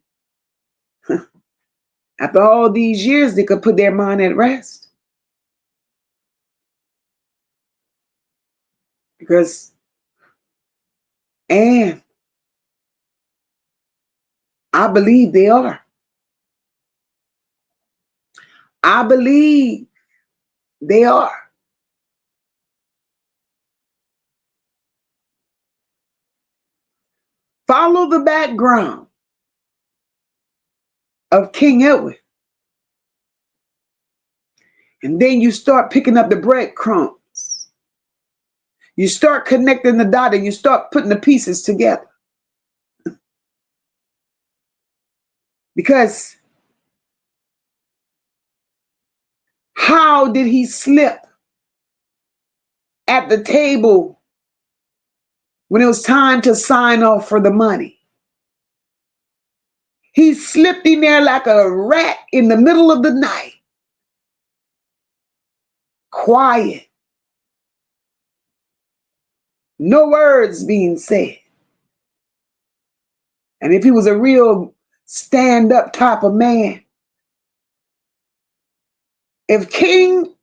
After all these years, they could put their mind at rest. Because Ann, I believe they are. I believe they are. Follow the background of King Edward. And then you start picking up the breadcrumbs. You start connecting the dot and you start putting the pieces together. Because how did he slip at the table when it was time to sign off for the money? He slipped in there like a rat in the middle of the night. Quiet. No words being said. And if he was a real stand-up type of man, if King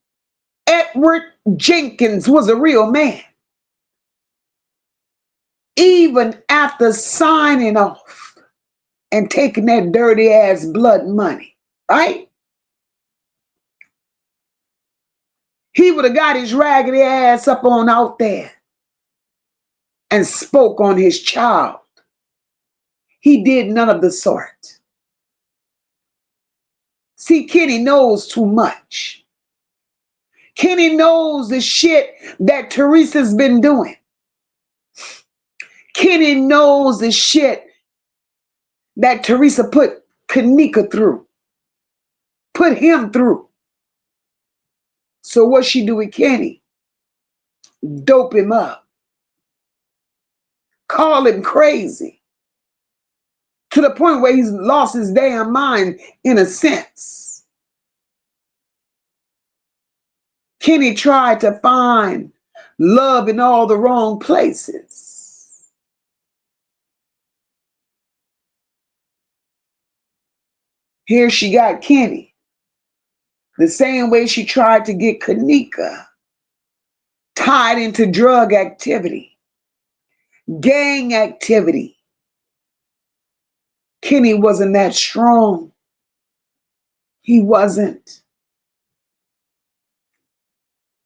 Edward Jenkins was a real man, even after signing off and taking that dirty ass blood money, right? He would have got his raggedy ass up on out there and spoke on his child. He did none of the sort. See, Kenny knows too much. Kenny knows the shit that Theresa's been doing. Kenny knows the shit that Theresa put Kenneka through. Put him through. So what she do with Kenny? Dope him up. Call him crazy. to the point where he's lost his damn mind in a sense. Kenny tried to find love in all the wrong places. Here she got Kenny, the same way she tried to get Kenneka, tied into drug activity, gang activity. Kenny wasn't that strong. He wasn't.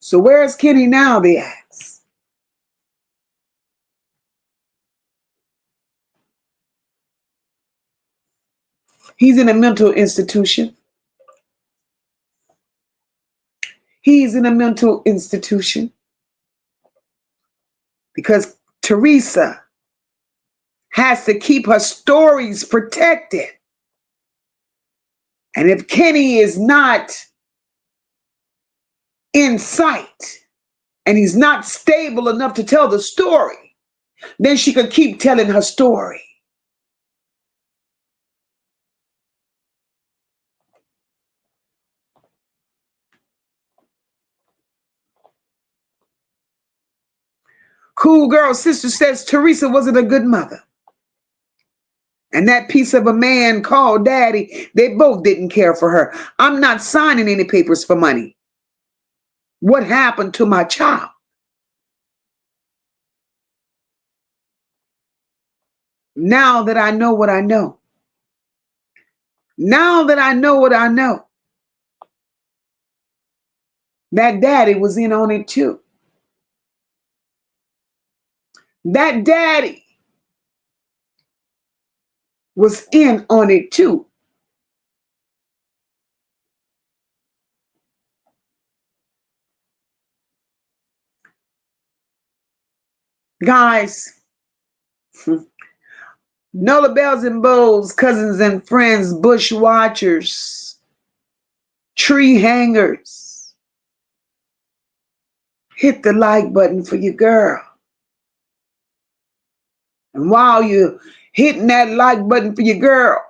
So where's Kenny now, they ask? He's in a mental institution. He's in a mental institution because Theresa has to keep her stories protected. And if Kenny is not in sight and he's not stable enough to tell the story, then she could keep telling her story. Cool Girl Sister says Theresa wasn't a good mother. And that piece of a man called Daddy, they both didn't care for her. I'm not signing any papers for money. What happened to my child? Now that I know what I know. Now that I know what I know. That daddy was in on it too. That daddy was in on it too. Guys, Nola Bells and Bows, cousins and friends, bush watchers, tree hangers, hit the like button for your girl. And while you're hitting that like button for your girl,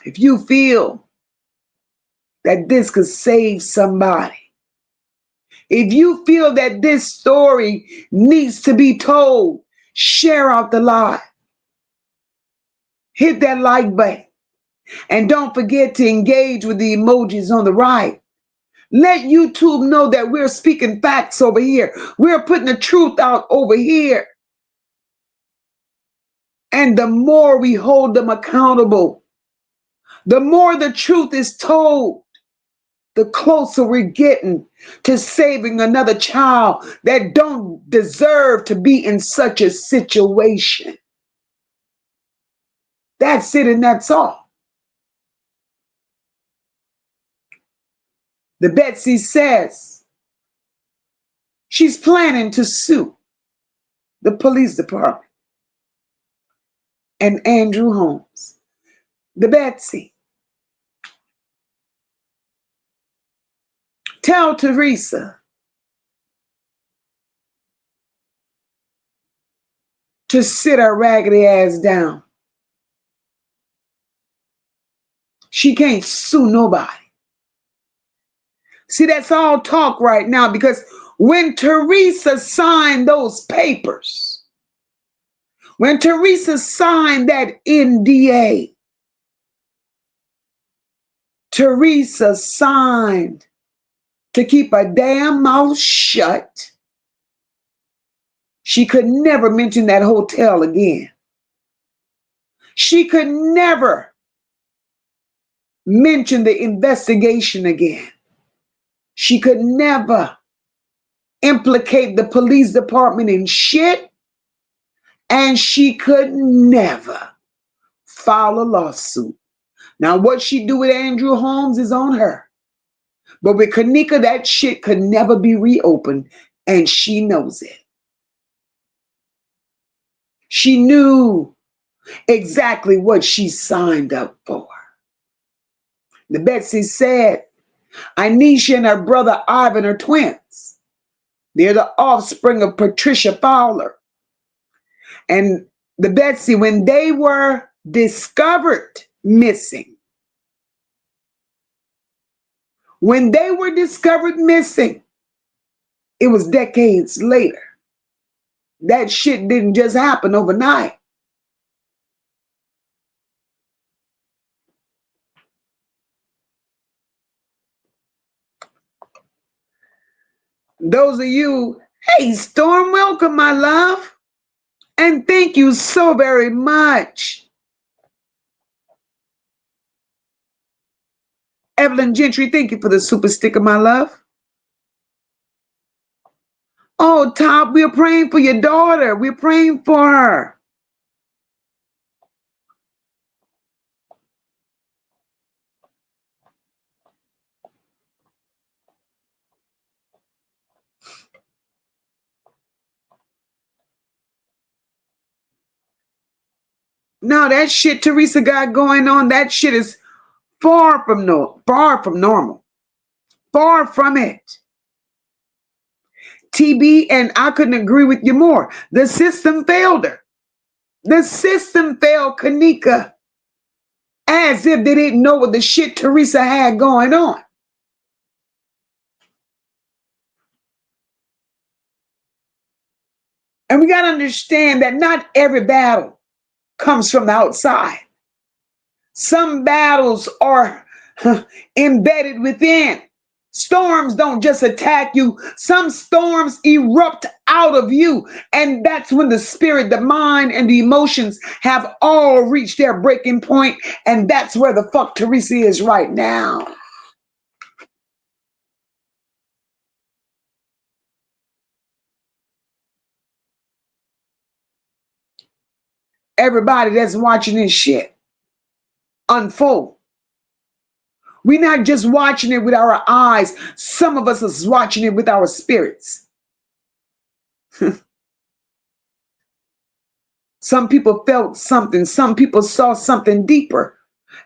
if you feel that this could save somebody, if you feel that this story needs to be told, share out the live. Hit that like button. And don't forget to engage with the emojis on the right. Let YouTube know that we're speaking facts over here. We're putting the truth out over here. And the more we hold them accountable, the more the truth is told, the closer we're getting to saving another child that don't deserve to be in such a situation. That's it and that's all. The Betsy says she's planning to sue the police department and Andrew Holmes. The Betsy, tell Theresa to sit her raggedy ass down. She can't sue nobody. See, that's all talk right now because when Theresa signed those papers, when Theresa signed that NDA, Theresa signed to keep her damn mouth shut. She could never mention that hotel again. She could never mention the investigation again. She could never implicate the police department in shit. And she could never file a lawsuit. Now, what she do with Andrew Holmes is on her. But with Kenneka, that shit could never be reopened. And she knows it. She knew exactly what she signed up for. The Betsy said, Anisha and her brother Ivan are twins. They're the offspring of Patricia Fowler. And the Betsy, when they were discovered missing, when they were discovered missing, it was decades later. That shit didn't just happen overnight. Those of you, hey, Storm, welcome, my love. And thank you so very much. Evelyn Gentry, thank you for the super sticker, my love. Oh, Top, we're praying for your daughter. We're praying for her. No, that shit Theresa got going on, that shit is far from normal. Far from it. TB, and I couldn't agree with you more. The system failed her. The system failed Kenneka as if they didn't know what the shit Theresa had going on. And we got to understand that not every battle comes from the outside. Some battles are embedded within. Storms don't just attack you. Some storms erupt out of you. And that's when the spirit, the mind, and the emotions have all reached their breaking point. And that's where the fuck Theresa is right now. Everybody that's watching this shit unfold. We're not just watching it with our eyes. Some of us is watching it with our spirits. Some people felt something. Some people saw something deeper.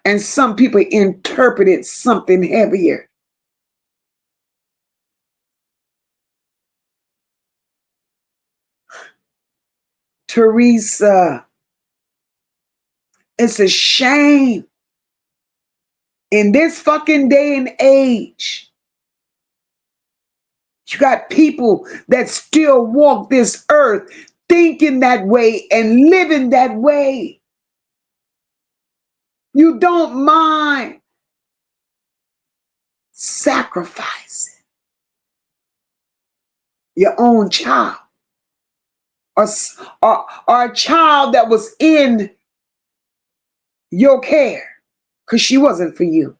And some people interpreted something heavier. Theresa, it's a shame. In this fucking day and age, you got people that still walk this earth thinking that way and living that way. You don't mind sacrificing your own child or a child that was in your care because she wasn't for you.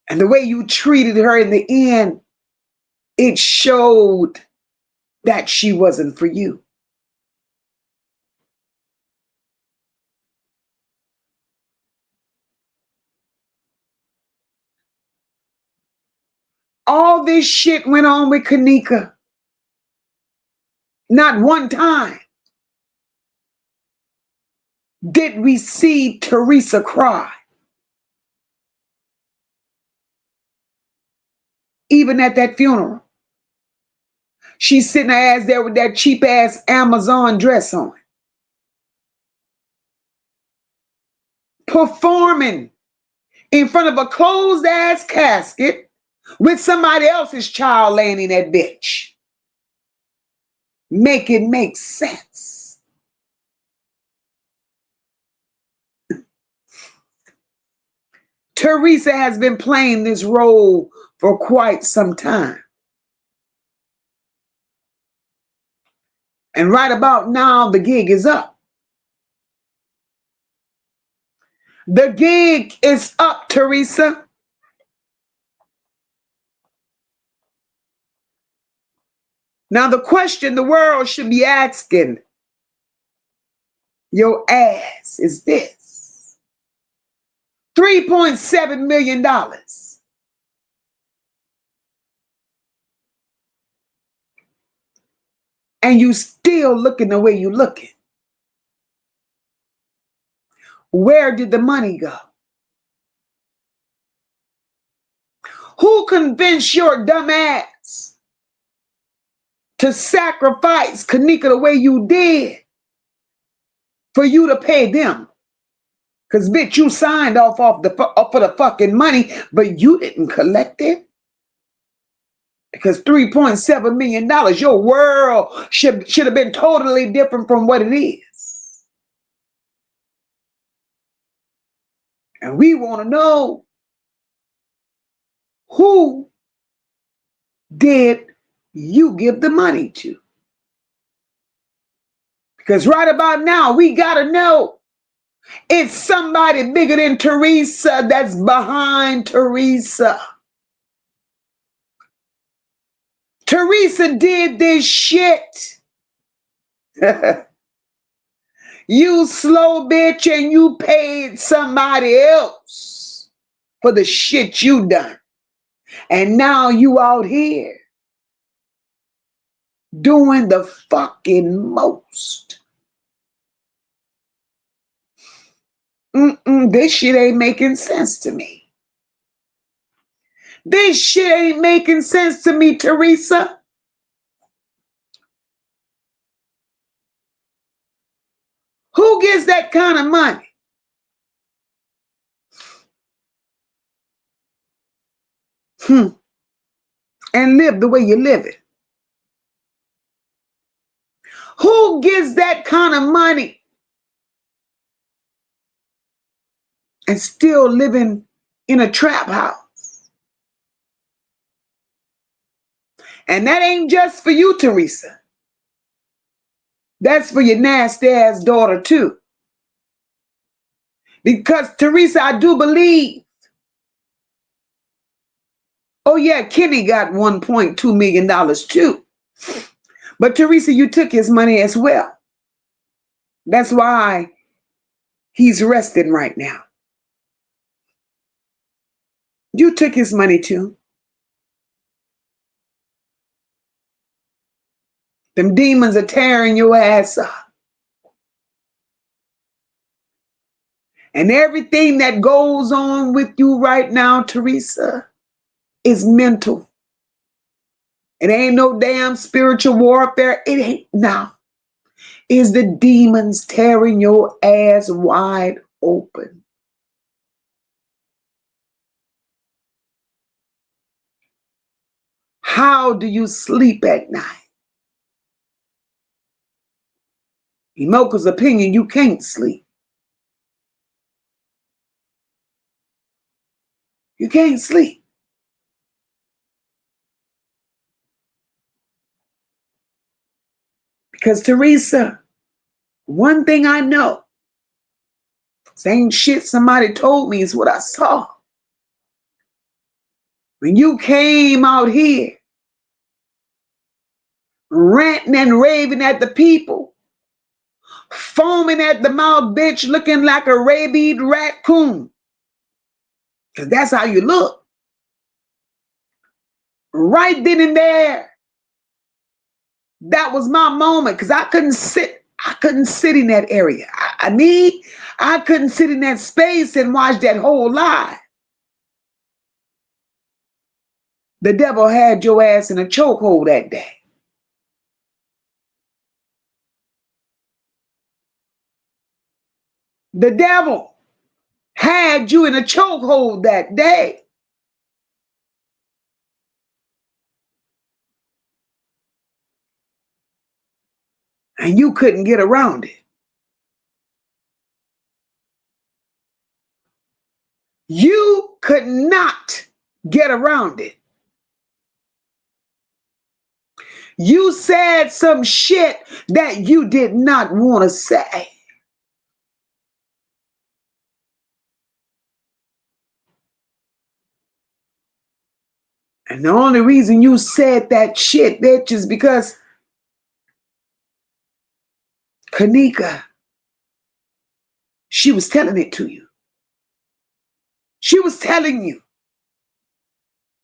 And the way you treated her in the end, it showed that she wasn't for you. All this shit went on with Kenneka. Not one time did we see Theresa cry. Even at that funeral. She's sitting her ass there with that cheap ass Amazon dress on. Performing in front of a closed ass casket with somebody else's child laying in that bitch. Make it make sense. Theresa has been playing this role for quite some time. And right about now, the gig is up. The gig is up, Theresa. Now, the question the world should be asking your ass is this. $3.7 million. And you still looking the way you looking. Where did the money go? Who convinced your dumb ass to sacrifice Kenneka the way you did for you to pay them. Because, bitch, you signed off for the fucking money, but you didn't collect it. Because $3.7 million, your world should have been totally different from what it is. And we want to know, who did you give the money to? Because right about now, we got to know it's somebody bigger than Theresa that's behind Theresa. Theresa did this shit. You slow bitch, and you paid somebody else for the shit you done. And now you out here doing the fucking most. This shit ain't making sense to me. This shit ain't making sense to me, Theresa. Who gets that kind of money? And live the way you live it? Who gets that kind of money and still living in a trap house? And that ain't just for you, Theresa. That's for your nasty ass daughter too. Because, Theresa, I do believe, oh yeah, Kenny got $1.2 million too. But Theresa, you took his money as well. That's why he's resting right now. You took his money too. Them demons are tearing your ass up. And everything that goes on with you right now, Theresa, is mental. It ain't no damn spiritual warfare. It ain't now. It's the demons tearing your ass wide open. How do you sleep at night? In Moca's opinion, you can't sleep. You can't sleep. Because, Theresa, one thing I know, same shit somebody told me is what I saw. When you came out here ranting and raving at the people, foaming at the mouth, bitch, looking like a rabied raccoon. Because that's how you look. Right then and there, that was my moment. Because I couldn't sit in that area. I couldn't sit in that space and watch that whole lie. The devil had your ass in a chokehold that day. The devil had you in a chokehold that day. And you couldn't get around it. You could not get around it. You said some shit that you did not want to say. And the only reason you said that shit, bitch, is because Kenneka, she was telling it to you. She was telling you,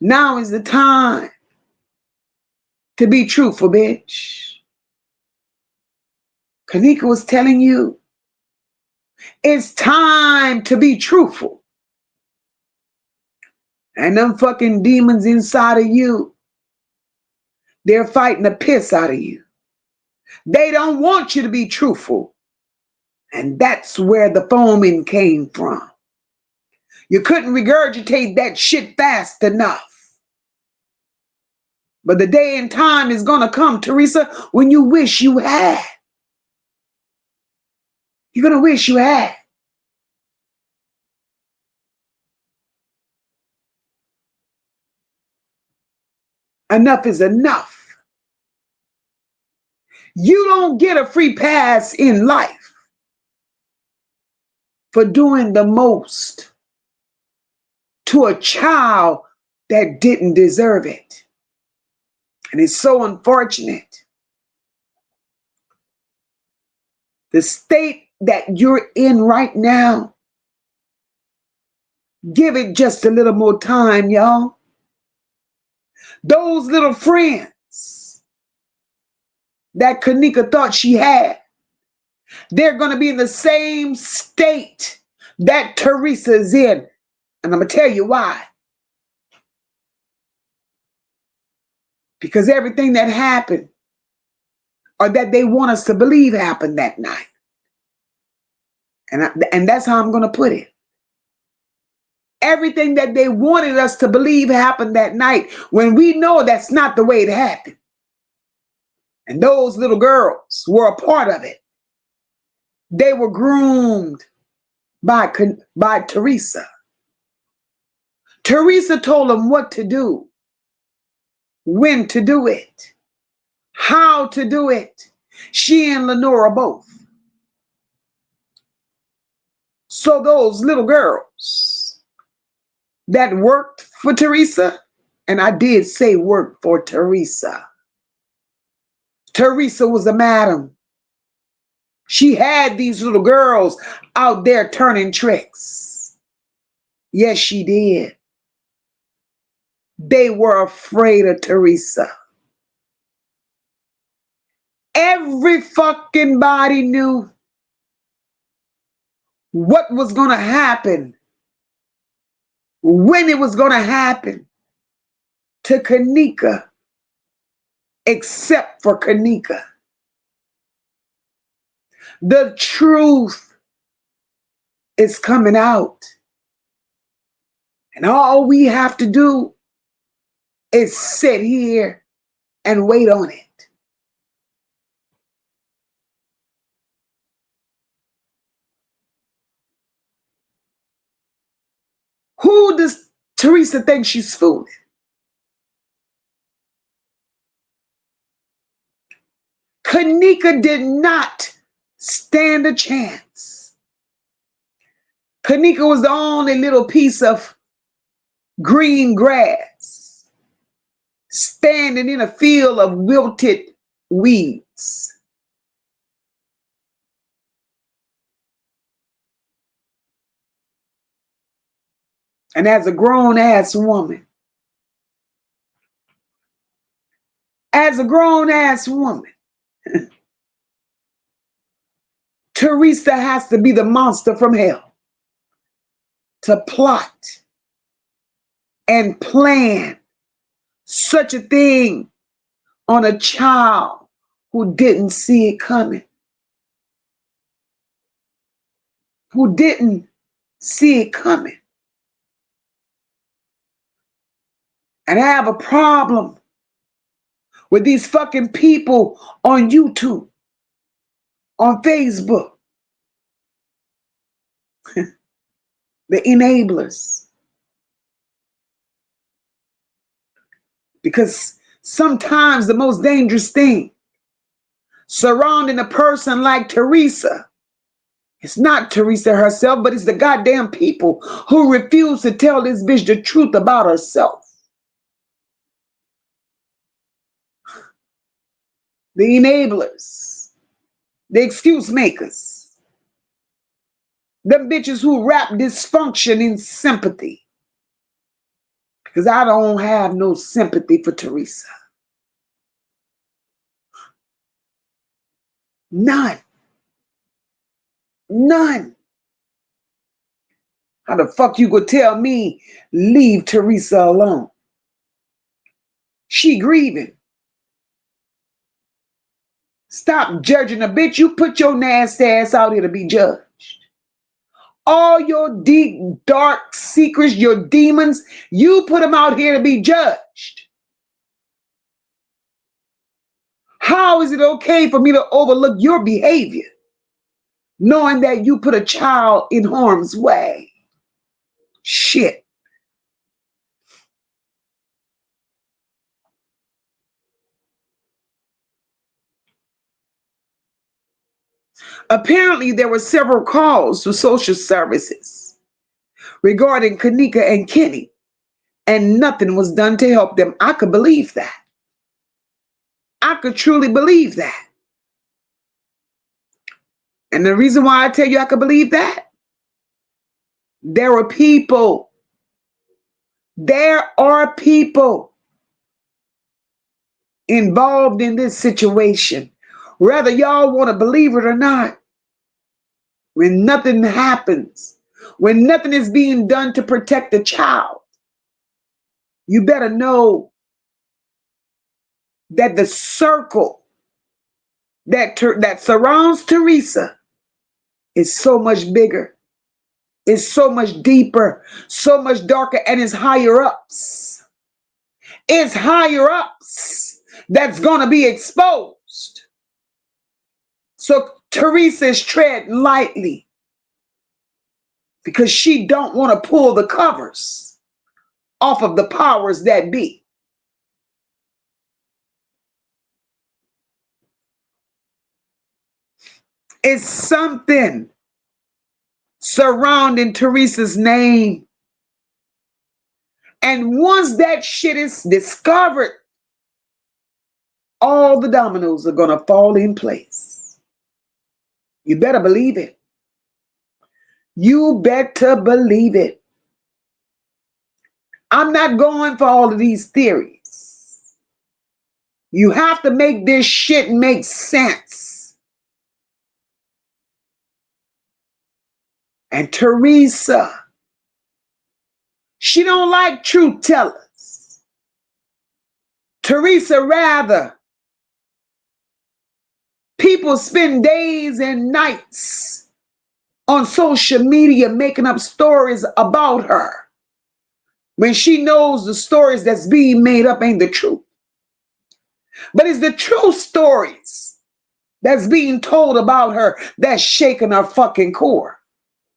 now is the time to be truthful, bitch. Kenneka was telling you, it's time to be truthful. And them fucking demons inside of you, They're fighting the piss out of you. They don't want you to be truthful. And that's where the foaming came from. You couldn't regurgitate that shit fast enough. But the day and time is going to come, Theresa, when you wish you had. You're going to wish you had. Enough is enough. You don't get a free pass in life for doing the most to a child that didn't deserve it. And it's so unfortunate. The state that you're in right now, give it just a little more time, y'all. Those little friends that Kenneka thought she had, they're going to be in the same state that Theresa is in. And I'm going to tell you why. Because everything that happened, or that they want us to believe happened that night. And that's how I'm going to put it. Everything that they wanted us to believe happened that night, when we know that's not the way it happened. And those little girls were a part of it. They were groomed by Theresa. Theresa told them what to do, when to do it, how to do it. She and Lenora both. So those little girls that worked for Theresa, and I did say work for Theresa. Theresa was a madam. She had these little girls out there turning tricks. Yes, she did. They were afraid of Theresa. Every fucking body knew what was going to happen, when it was going to happen to Kenneka, except for Kenneka. The truth is coming out. And all we have to do is sit here and wait on it. Who does Theresa think she's fooling? Kenneka did not stand a chance. Kenneka was the only little piece of green grass standing in a field of wilted weeds. And as a grown-ass woman, Theresa has to be the monster from hell to plot and plan such a thing on a child who didn't see it coming. Who didn't see it coming. And I have a problem with these fucking people on YouTube, on Facebook, the enablers. Because sometimes the most dangerous thing surrounding a person like Theresa, it's not Theresa herself, but it's the goddamn people who refuse to tell this bitch the truth about herself. The enablers, the excuse makers, them bitches who wrap dysfunction in sympathy. Because I don't have no sympathy for Theresa. None. None. How the fuck you gonna tell me leave Theresa alone? She grieving. Stop judging a bitch. You put your nasty ass out here to be judged. All your deep, dark secrets, your demons, you put them out here to be judged. How is it okay for me to overlook your behavior, knowing that you put a child in harm's way? Shit. Apparently, there were several calls to social services regarding Kenneka and Kenny, and nothing was done to help them. I could believe that. I could truly believe that. And the reason why I tell you I could believe that, there are people involved in this situation. Whether y'all want to believe it or not, when nothing happens, when nothing is being done to protect the child, you better know that the circle that surrounds Theresa is so much bigger, is so much deeper, so much darker, and is higher ups. It's higher ups that's going to be exposed. So Theresa is treading lightly because she don't want to pull the covers off of the powers that be. It's something surrounding Theresa's name. And once that shit is discovered, all the dominoes are going to fall in place. You better believe it. You better believe it. I'm not going for all of these theories. You have to make this shit make sense. And Theresa, she don't like truth tellers. Theresa rather people spend days and nights on social media making up stories about her when she knows the stories that's being made up ain't the truth. But it's the true stories that's being told about her that's shaking her fucking core.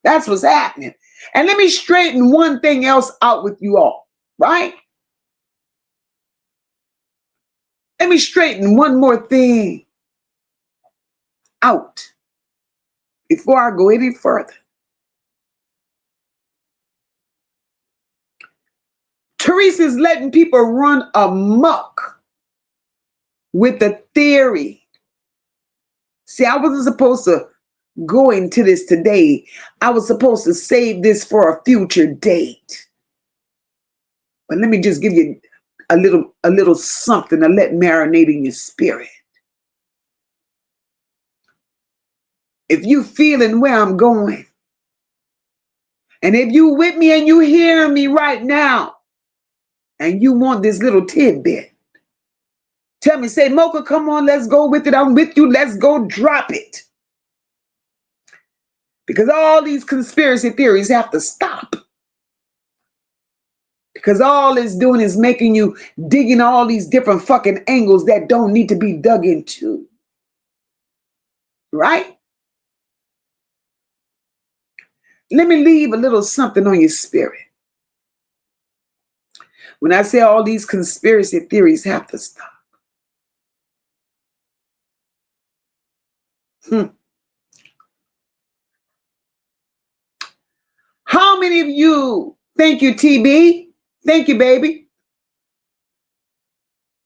That's what's happening. And let me straighten one thing else out with you all, right? Let me straighten one more thing out before I go any further. Theresa's letting people run amok with the theory. See, I wasn't supposed to go into this today. I was supposed to save this for a future date. But let me just give you a little something to let marinate in your spirit. If you feeling where I'm going, and if you with me and you hearing me right now, and you want this little tidbit, tell me, say, Mocha, come on, let's go with it. I'm with you. Let's go drop it. Because all these conspiracy theories have to stop. Because all it's doing is making you digging all these different fucking angles that don't need to be dug into. Right? Let me leave a little something on your spirit. When I say all these conspiracy theories have to stop. How many of you, thank you, TB, thank you, baby.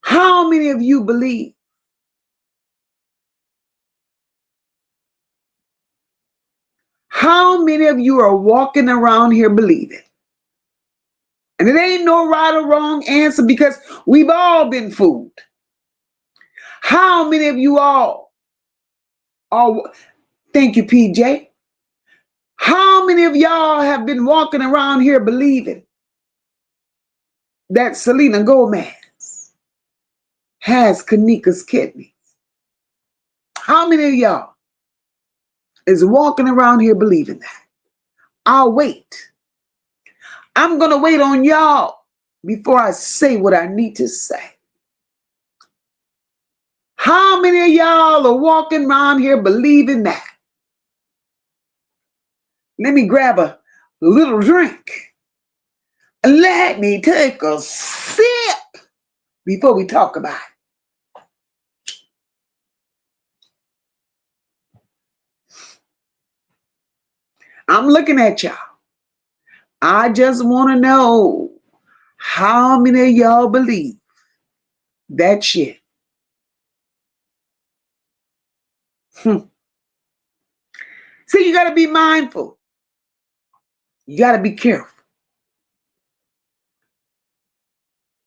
How many of you believe how many of you are walking around here believing? And it ain't no right or wrong answer because we've all been fooled. How many of you all are, thank you, PJ. How many of y'all have been walking around here believing that Selena Gomez has Kenneka's kidneys? How many of y'all is walking around here believing that? I'll wait. I'm going to wait on y'all before I say what I need to say. How many of y'all are walking around here believing that? Let me grab a little drink. Let me take a sip before we talk about it. I'm looking at y'all. I just want to know how many of y'all believe that shit. See, you got to be mindful. You got to be careful.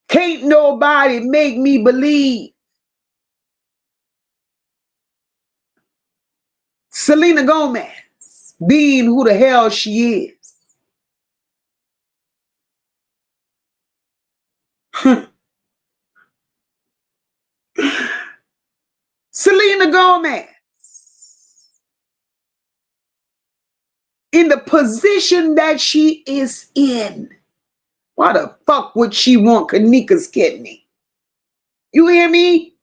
Can't nobody make me believe Selena Gomez being who the hell she is. Selena Gomez, in the position that she is in, why the fuck would she want Kenneka's kidney? You hear me?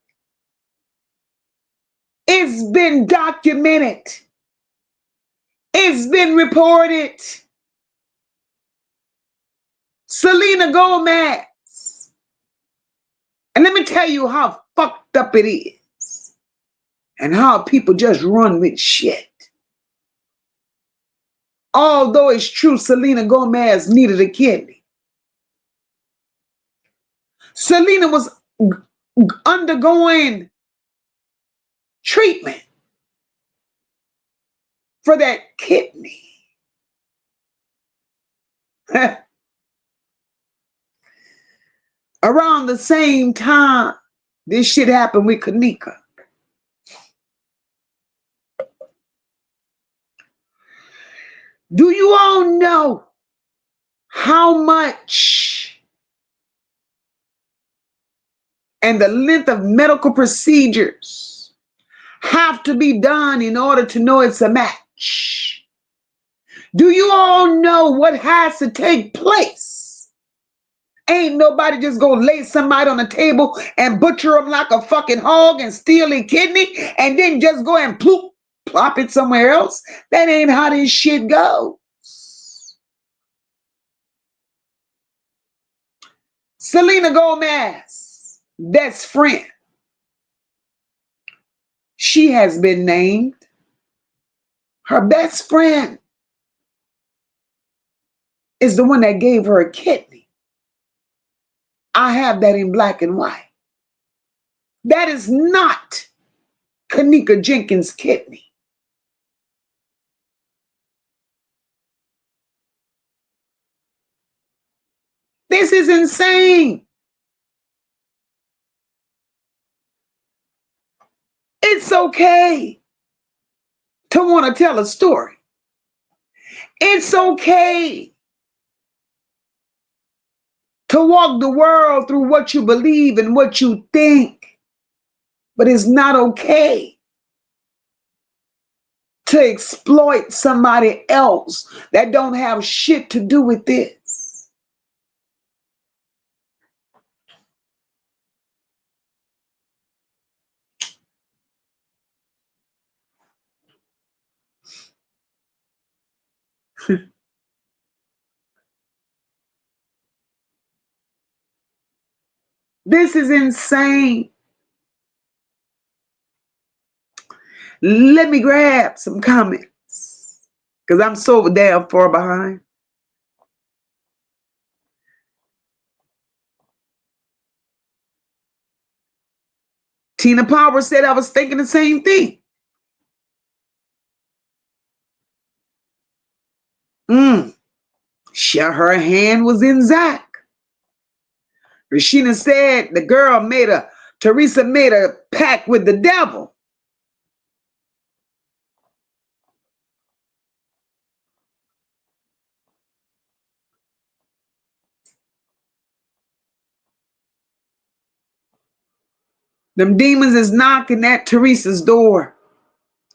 It's been documented. It's been reported. Selena Gomez. And let me tell you how fucked up it is. And how people just run with shit. Although it's true Selena Gomez needed a kidney. Selena was undergoing treatment for that kidney. Around the same time this shit happened with Kenneka. Do you all know how much and the length of medical procedures have to be done in order to know it's a match? Do you all know what has to take place? Ain't nobody just gonna lay somebody on the table and butcher them like a fucking hog and steal their kidney and then just go and plop it somewhere else. That ain't how this shit goes. Selena Gomez, best friend. She has been named her best friend is the one that gave her a kidney. I have that in black and white. That is not Kenneka Jenkins' kidney. This is insane. It's okay to want to tell a story. It's okay to walk the world through what you believe and what you think. But it's not okay to exploit somebody else that don't have shit to do with this. This is insane. Let me grab some comments because I'm so damn far behind. Tina Power said I was thinking the same thing. Sure, her hand was in Zach. Rashina said the girl Theresa made a pact with the devil. Them demons is knocking at Theresa's door.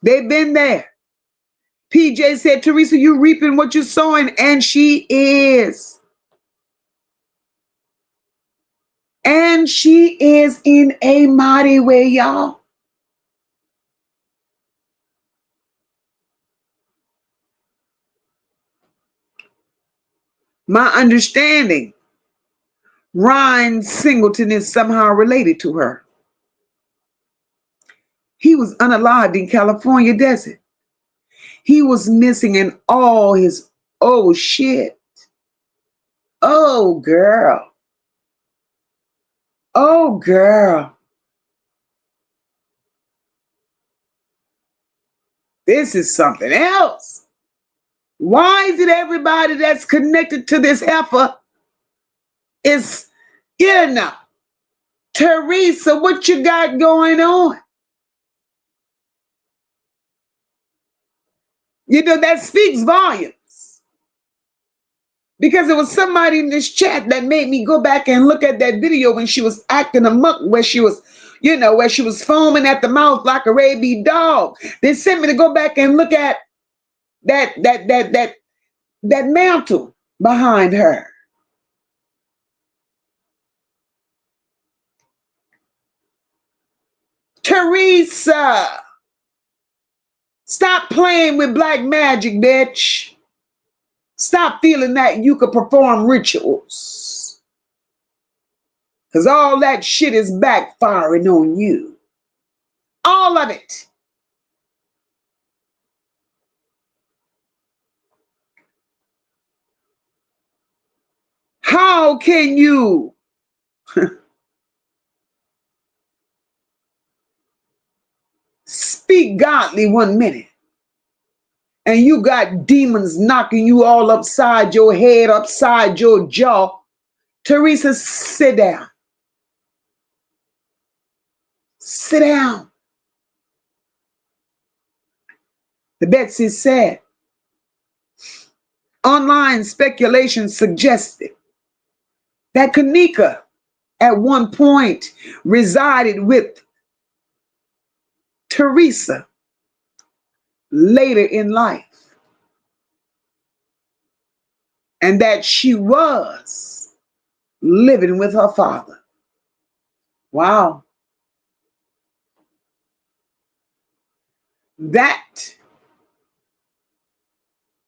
They've been there. PJ said, Theresa, you reaping what you're sowing. And she is. And she is in a mighty way, y'all. My understanding, Ryan Singleton is somehow related to her. He was unalived in California desert. He was missing in all his, oh shit. Oh girl. Oh girl. This is something else. Why is it everybody that's connected to this heifer is, Theresa, what you got going on? That speaks volumes. Because it was somebody in this chat that made me go back and look at that video when she was acting amok, where she was, where she was foaming at the mouth like a rabid dog. They sent me to go back and look at that mantle behind her. Theresa, stop playing with black magic, bitch. Stop feeling that you could perform rituals. Because all that shit is backfiring on you. All of it. How can you speak godly 1 minute and you got demons knocking you all upside your head, upside your jaw? Theresa, sit down. Sit down. The Betsy said, online speculation suggested that Kenneka at one point resided with Theresa later in life, and that she was living with her father. Wow. That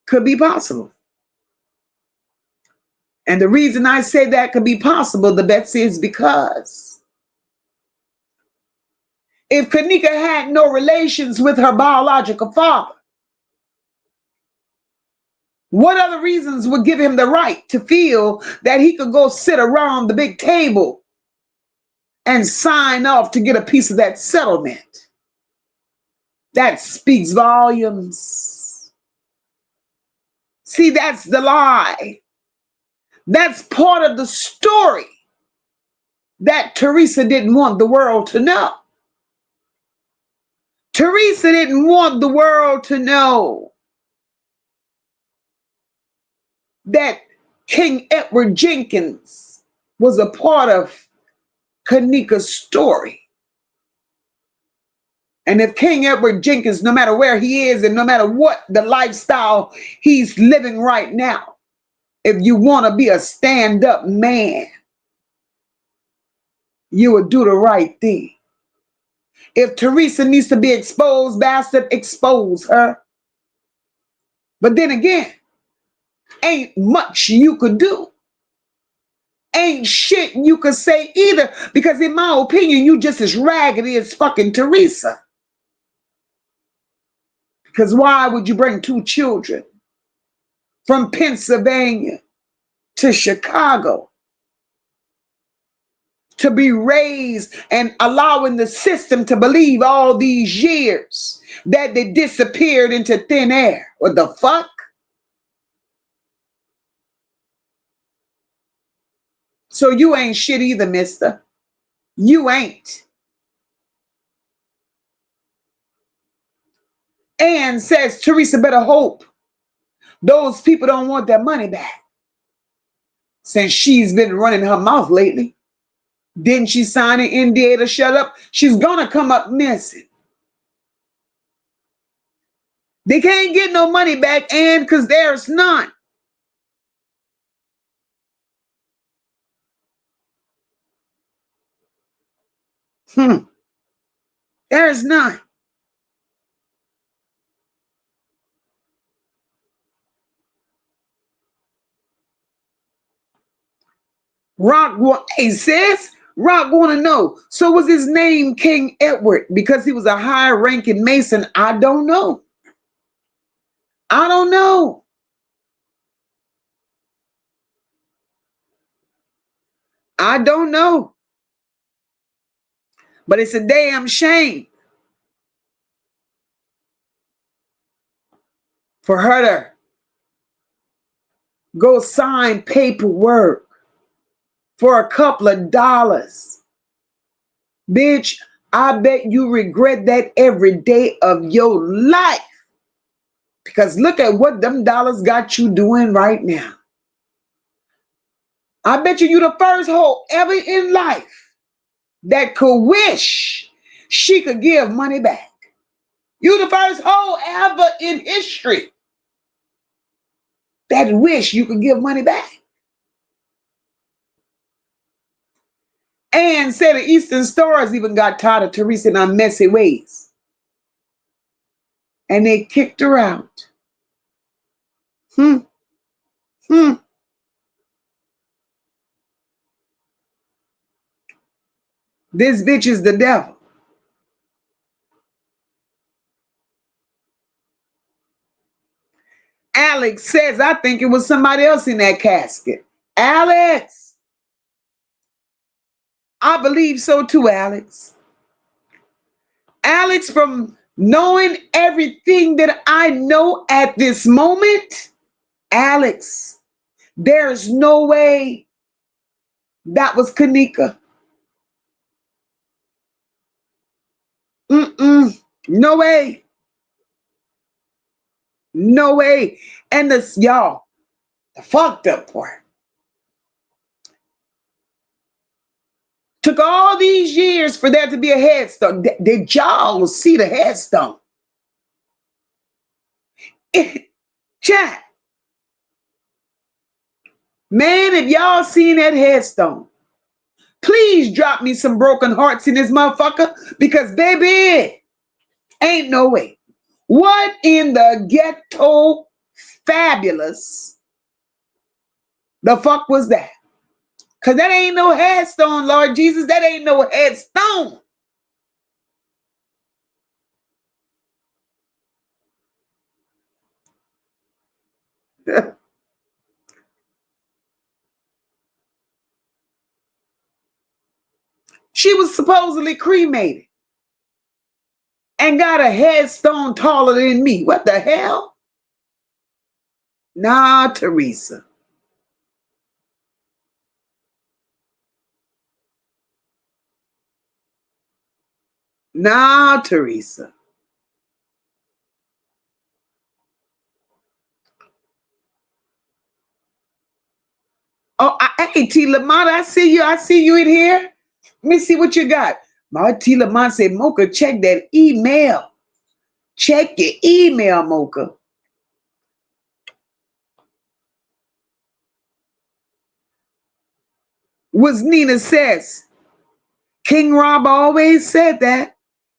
could be possible. And the reason I say that could be possible, the Betsy, is because if Kenneka had no relations with her biological father, what other reasons would give him the right to feel that he could go sit around the big table and sign off to get a piece of that settlement? That speaks volumes. See, that's the lie. That's part of the story that Theresa didn't want the world to know. Theresa didn't want the world to know that King Edward Jenkins was a part of Kenneka's story. And if King Edward Jenkins, no matter where he is and no matter what the lifestyle he's living right now, if you want to be a stand-up man, you would do the right thing. If Theresa needs to be exposed, bastard, expose her. But then again, ain't much you could do. Ain't shit you could say either, because in my opinion, you just as raggedy as fucking Theresa. Because why would you bring 2 children from Pennsylvania to Chicago to be raised and allowing the system to believe all these years that they disappeared into thin air? What the fuck? So you ain't shit either, mister. You ain't. Ann says Theresa better hope those people don't want their money back, since she's been running her mouth lately. Didn't she sign an NDA to shut up? She's gonna come up missing. They can't get no money back, and because there's none. There's none. Hey sis, Rock want to know. So was his name King Edward because he was a high-ranking Mason? I don't know. I don't know. I don't know. But it's a damn shame for her to go sign paperwork for a couple of dollars. Bitch, I bet you regret that every day of your life. Because look at what them dollars got you doing right now. I bet you the first hoe ever in life that could wish she could give money back. You the first hoe ever in history that wish you could give money back. And said the Eastern Stars even got tired of Theresa and her messy ways. And they kicked her out. This bitch is the devil. Alex says, I think it was somebody else in that casket. Alex. I believe so too, Alex. Alex, from knowing everything that I know at this moment, Alex, there's no way that was Kenneka. No way. No way. And this, y'all, the fucked up part. Took all these years for there to be a headstone. Did y'all see the headstone? Chat. Man, if y'all seen that headstone, please drop me some broken hearts in this motherfucker. Because, baby, ain't no way. What in the ghetto fabulous the fuck was that? Because that ain't no headstone, Lord Jesus. That ain't no headstone. She was supposedly cremated and got a headstone taller than me. What the hell? Nah, Theresa. Nah, Theresa. Oh, hey, T. Lamont, I see you. I see you in here. Let me see what you got. My T. Lamont said, Mocha, check that email. Check your email, Mocha. Was Nina says, King Rob always said that,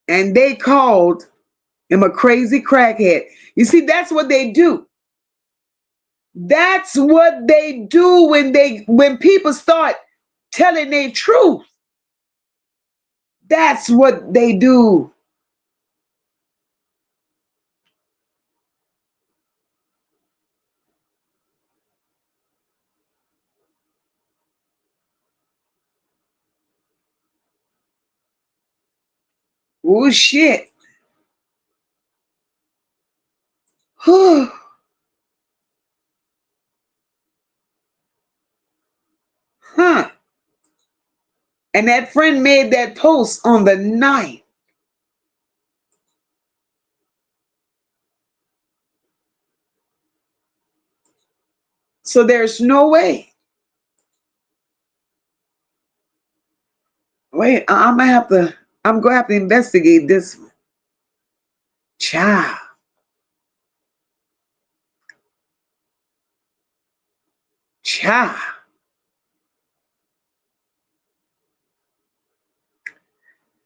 and they called him a crazy crackhead. You see, that's what they do. That's what they do when people start telling their truth. That's what they do. Oh shit. Huh. And that friend made that post on the 9th. So there's no way. Wait, I'm gonna have to investigate this one. Child. Cha.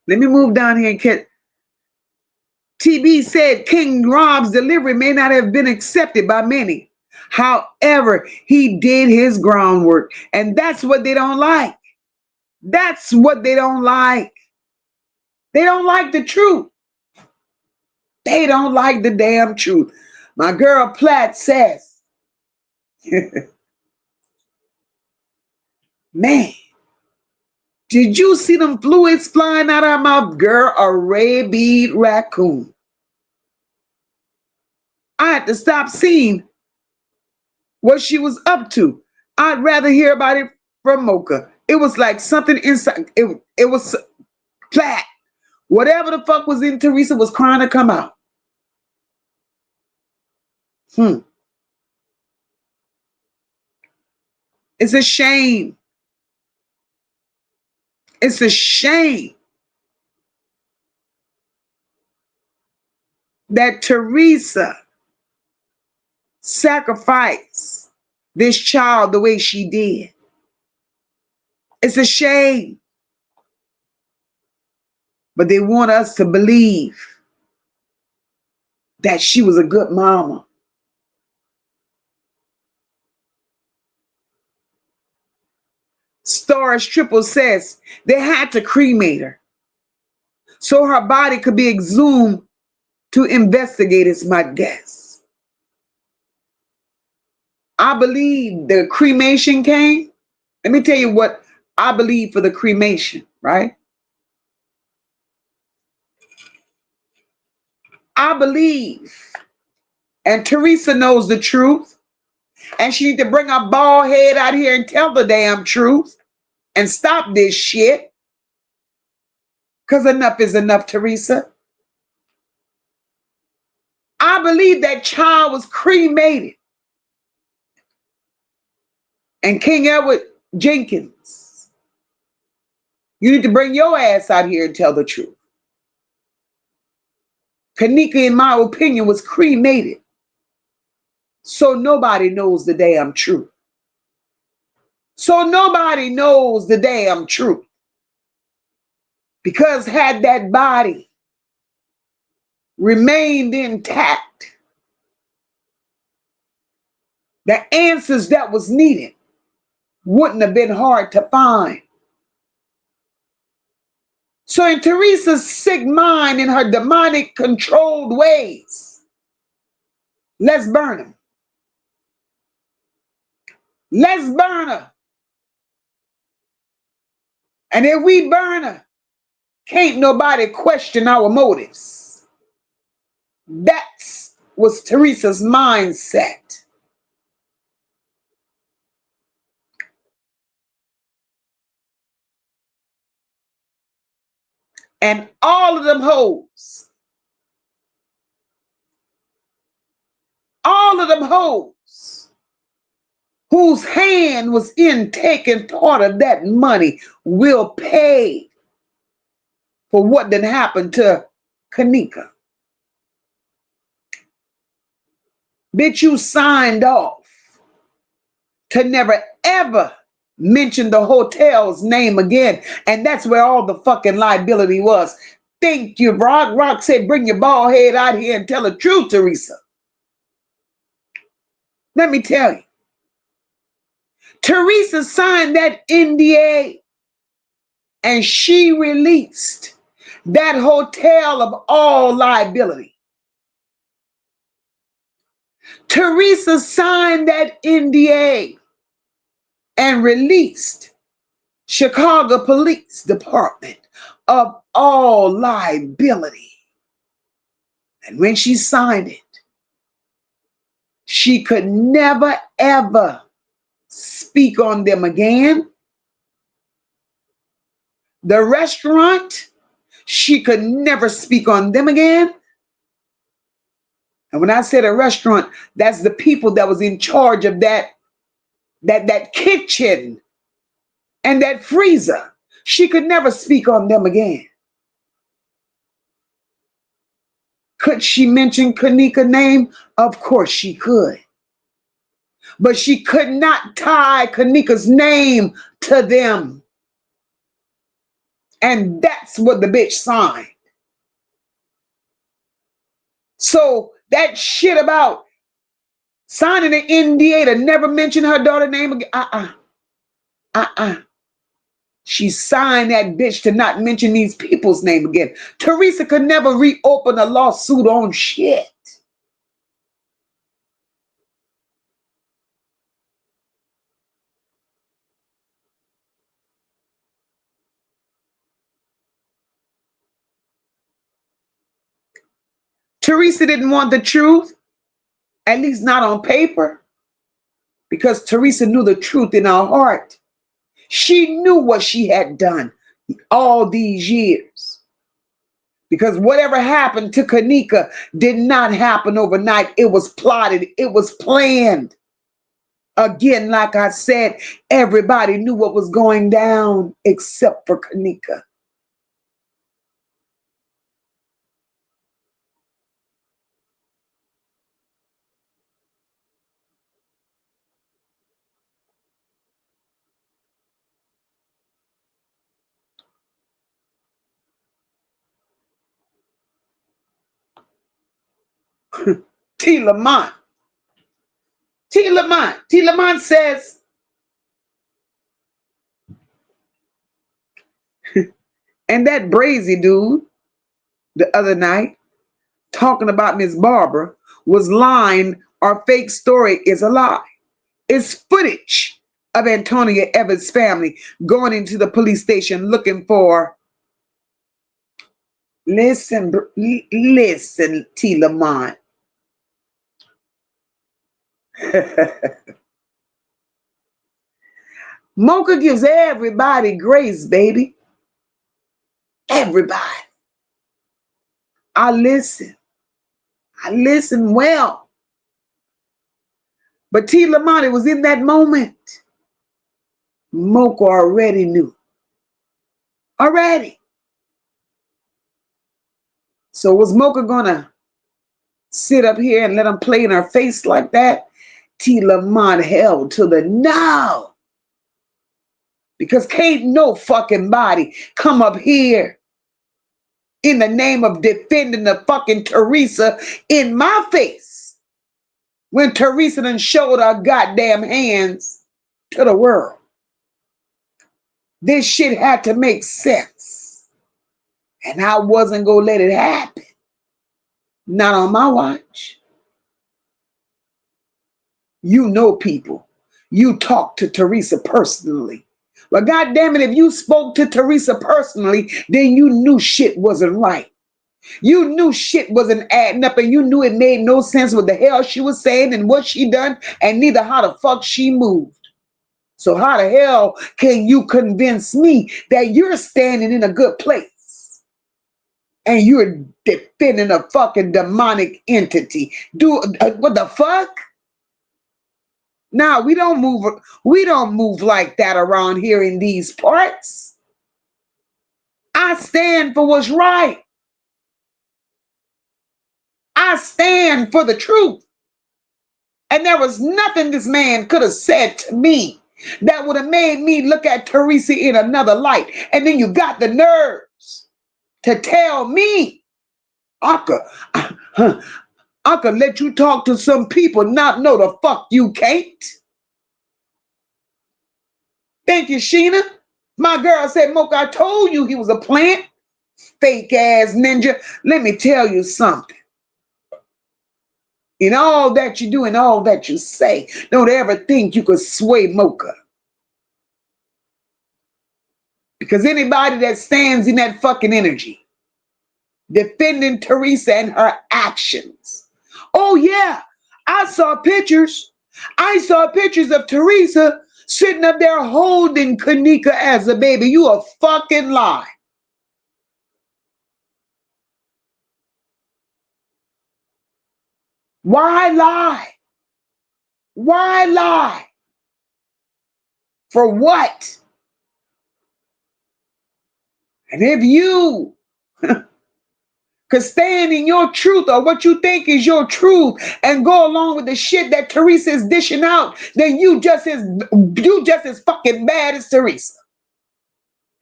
Let me move down here and get. TB said King Rob's delivery may not have been accepted by many. However, he did his groundwork. And that's what they don't like. That's what they don't like. They don't like the truth. They don't like the damn truth. My girl Platt says, man, did you see them fluids flying out of her mouth? Girl, a rabid raccoon. I had to stop seeing what she was up to. I'd rather hear about it from Moca. It was like something inside. It was flat. Whatever the fuck was in Theresa was trying to come out. It's a shame. It's a shame that Theresa sacrificed this child the way she did. It's a shame. But they want us to believe that she was a good mama. Stars Triple says they had to cremate her so her body could be exhumed to investigate, is my guess. I believe the cremation came. Let me tell you what I believe for the cremation, right? I believe, and Theresa knows the truth, and she need to bring her bald head out here and tell the damn truth and stop this shit. Because enough is enough, Theresa. I believe that child was cremated. And King Edward Jenkins, you need to bring your ass out here and tell the truth. Kenneka, in my opinion, was cremated. So nobody knows the damn truth. So nobody knows the damn truth. Because had that body remained intact, the answers that was needed wouldn't have been hard to find. So in Theresa's sick mind, in her demonic controlled ways, let's burn them. Let's burn her. And if we burn her, can't nobody question our motives. That was Theresa's mindset. And all of them hoes, whose hand was in taking part of that money will pay for what did happen to Kenneka. Bitch, you signed off to never ever mention the hotel's name again. And that's where all the fucking liability was. Thank you, Rock. Rock said, bring your bald head out here and tell the truth, Theresa. Let me tell you. Theresa signed that NDA and she released that hotel of all liability. Theresa signed that NDA and released Chicago Police Department of all liability. And when she signed it, she could never, ever speak on them again. The restaurant, she could never speak on them again. And when I said a restaurant, that's the people that was in charge of that kitchen and that freezer. She could never speak on them again. Could she mention Kenneka's name? Of course she could. But she could not tie Kenneka's name to them. And that's what the bitch signed. So that shit about signing an NDA to never mention her daughter's name again. She signed that bitch to not mention these people's name again. Theresa could never reopen a lawsuit on shit. Theresa didn't want the truth, at least not on paper, because Theresa knew the truth in her heart. She knew what she had done all these years. Because whatever happened to Kenneka did not happen overnight. It was plotted. It was planned. Again, like I said, everybody knew what was going down except for Kenneka. T. Lamont says, and that brazy dude the other night talking about Miss Barbara was lying or fake story is a lie. It's footage of Antonia Evans' family going into the police station looking for, listen, T. Lamont. Moca gives everybody grace, baby. Everybody. I listen well. But T. Lamont, it was in that moment. Moca already knew. Already. So was Moca gonna sit up here and let him play in her face like that? T. Lamont held to the no. Because can't no fucking body come up here in the name of defending the fucking Theresa in my face when Theresa done showed her goddamn hands to the world. This shit had to make sense. And I wasn't gonna let it happen. Not on my watch. You know people. You talk to Theresa personally. But goddamn it, if you spoke to Theresa personally, then you knew shit wasn't right. You knew shit wasn't adding up, and you knew it made no sense what the hell she was saying and what she done, and neither how the fuck she moved. So how the hell can you convince me that you're standing in a good place and you're defending a fucking demonic entity? What the fuck? Nah, we don't move like that around here in these parts. I stand for what's right. I stand for the truth. And there was nothing this man could have said to me that would have made me look at Theresa in another light. And then you got the nerves to tell me, I could let you talk to some people, not know the fuck you can't. Thank you, Sheena. My girl said, Moca, I told you he was a plant. Fake ass ninja. Let me tell you something. In all that you do and all that you say, don't ever think you could sway Moca. Because anybody that stands in that fucking energy, defending Theresa and her actions. Oh yeah, I saw pictures. I saw pictures of Theresa sitting up there holding Kenneka as a baby. You a fucking lie. Why lie? Why lie? For what? And if you Because staying in your truth or what you think is your truth and go along with the shit that Theresa is dishing out, then you just as fucking bad as Theresa.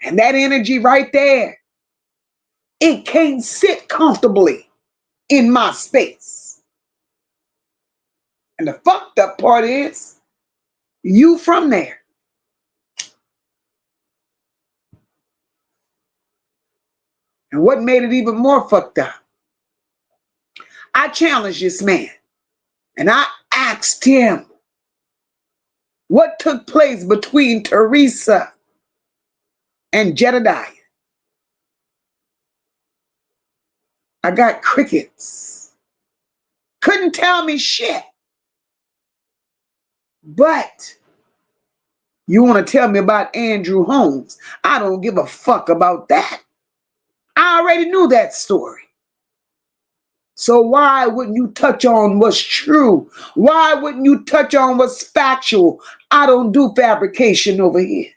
And that energy right there, it can't sit comfortably in my space. And the fucked up part is, you from there. And what made it even more fucked up, I challenged this man and I asked him what took place between Theresa and Jedediah. I got crickets. Couldn't tell me shit. But you want to tell me about Andrew Holmes? I don't give a fuck about that. I already knew that story. So why wouldn't you touch on what's true? Why wouldn't you touch on what's factual? I don't do fabrication over here.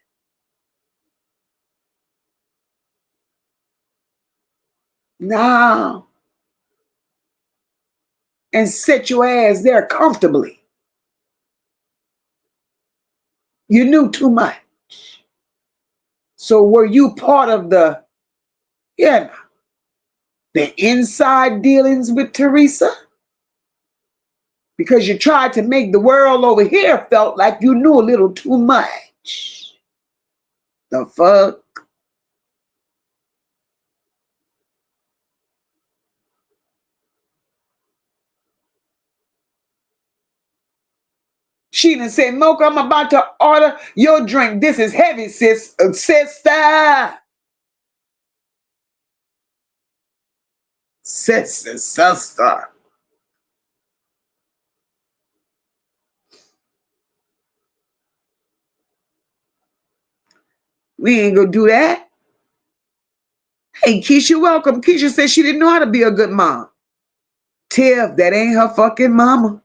No. And sit your ass there comfortably. You knew too much. So were you part of the inside dealings with Theresa? Because you tried to make the world over here felt like you knew a little too much. The fuck? Sheena said, Mocha, I'm about to order your drink. This is heavy, sister. Sister. We ain't gonna do that. Hey, Keisha, welcome. Keisha said she didn't know how to be a good mom. Tiff, that ain't her fucking mama.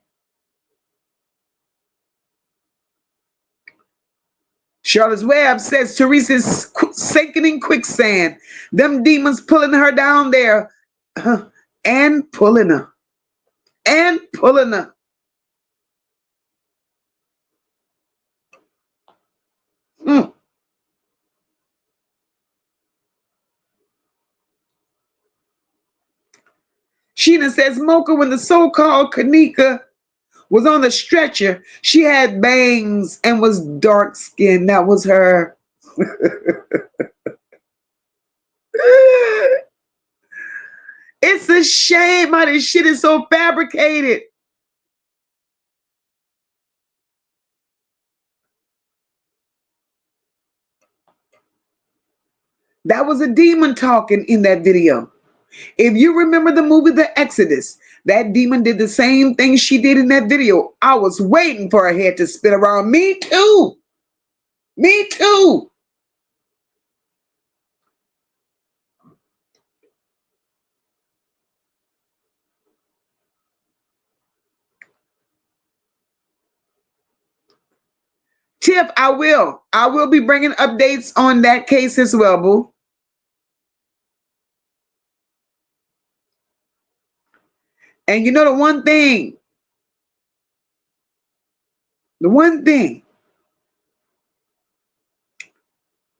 Charlotte's Web says Theresa's sinking in quicksand. Them demons pulling her down there and pulling her. And pulling her. Sheena says, Mocha, when the so-called Kenneka was on the stretcher, she had bangs and was dark-skinned. That was her. It's a shame how this shit is so fabricated. That was a demon talking in that video. If you remember the movie The Exodus, that demon did the same thing she did in that video. I was waiting for her head to spin around. Me too. Me too. Tiff, I will. I will be bringing updates on that case as well, boo. And you know the one thing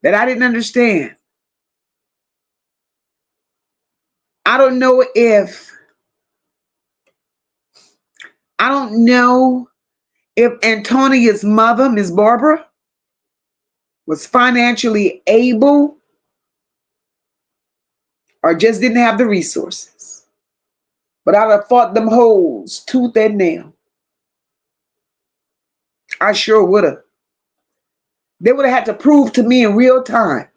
that I didn't understand, I don't know if Antonia's mother, Miss Barbara, was financially able or just didn't have the resources. But I'd have fought them hoes tooth and nail. I sure would have. They would have had to prove to me in real time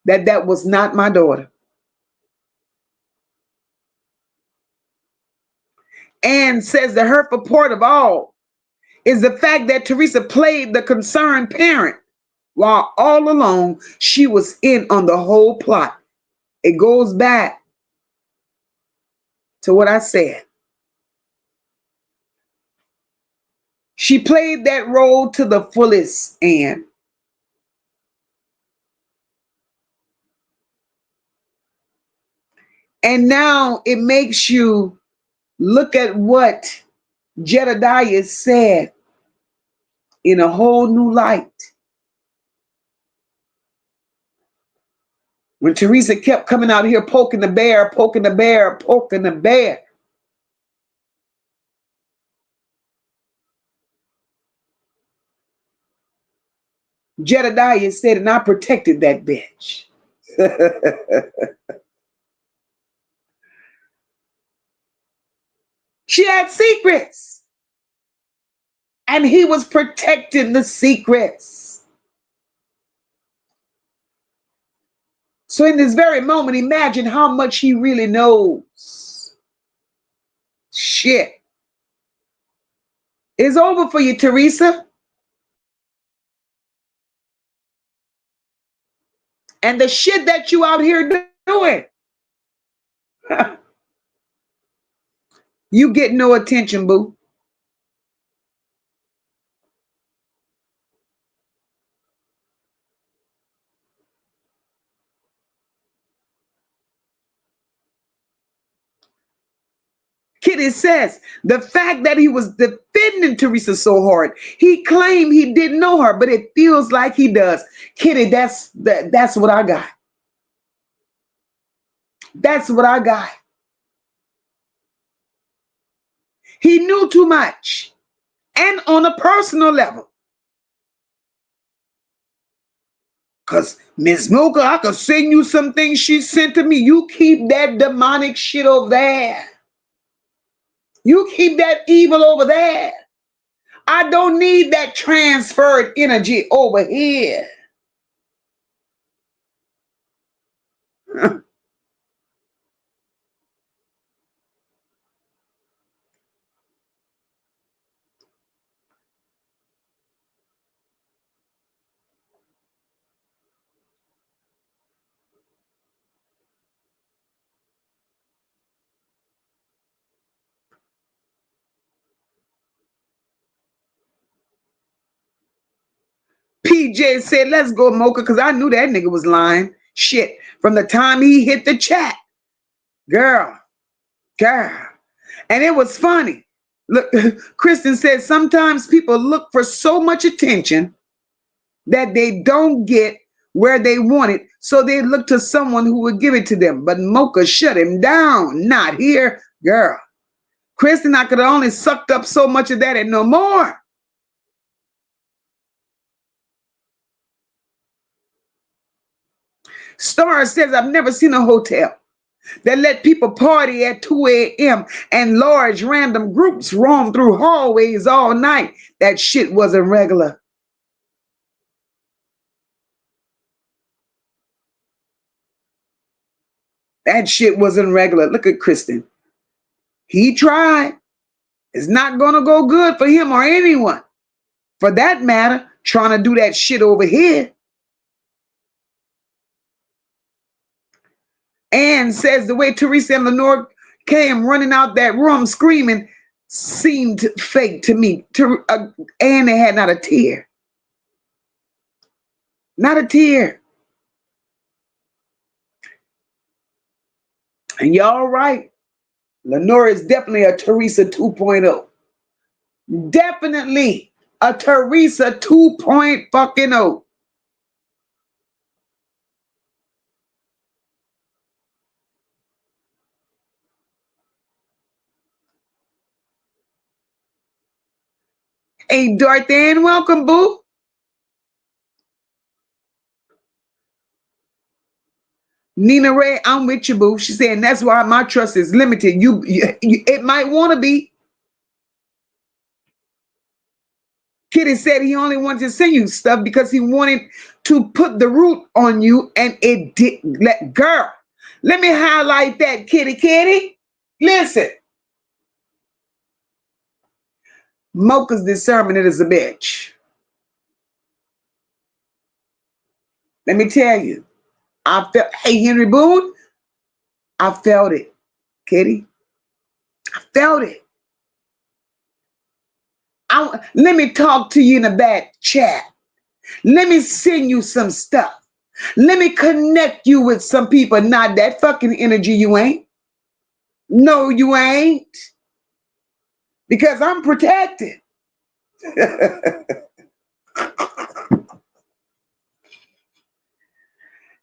that that was not my daughter. And says the hurtful part of all is the fact that Theresa played the concerned parent while all along she was in on the whole plot. It goes back to what I said. She played that role to the fullest, and And now it makes you look at what Jedediah said in a whole new light. When Theresa kept coming out here poking the bear, poking the bear, poking the bear. Jedediah said, and I protected that bitch. She had secrets. And he was protecting the secrets. So in this very moment, imagine how much he really knows. Shit. It's over for you, Theresa. And the shit that you out here doing. You get no attention, boo. Kitty says the fact that he was defending Theresa so hard, he claimed he didn't know her, but it feels like he does. Kitty, that's what I got. That's what I got. He knew too much, and on a personal level. Because Miss Moca, I could send you some things she sent to me. You keep that demonic shit over there. You keep that evil over there. I don't need that transferred energy over here. PJ said, let's go, Mocha, because I knew that nigga was lying. Shit. From the time he hit the chat. Girl. And it was funny. Look, Kristen said, sometimes people look for so much attention that they don't get where they want it, so they look to someone who would give it to them. But Mocha shut him down. Not here, girl. Kristen, I could have only sucked up so much of that and no more. Star says, I've never seen a hotel that let people party at 2 a.m. and large random groups roam through hallways all night. That shit wasn't regular. That shit wasn't regular. Look at Kristen. He tried. It's not going to go good for him or anyone, for that matter, trying to do that shit over here. Ann says the way Theresa and Lenore came running out that room screaming seemed fake to me. Ann had not a tear. Not a tear. And y'all right. Lenore is definitely a Theresa 2.0. Definitely a Theresa 2.0. Hey, Darthan, welcome, boo. Nina Ray, I'm with you, boo. She's saying that's why my trust is limited. It might want to be. Kitty said he only wanted to send you stuff because he wanted to put the root on you, and it didn't. Girl, let me highlight that, Kitty. Listen. Mocha's discernment is a bitch. Let me tell you. I felt, hey, Henry Boone, I felt it, Kitty. I felt it. Let me talk to you in a back chat. Let me send you some stuff. Let me connect you with some people. Not that fucking energy you ain't. No, you ain't. Because I'm protected.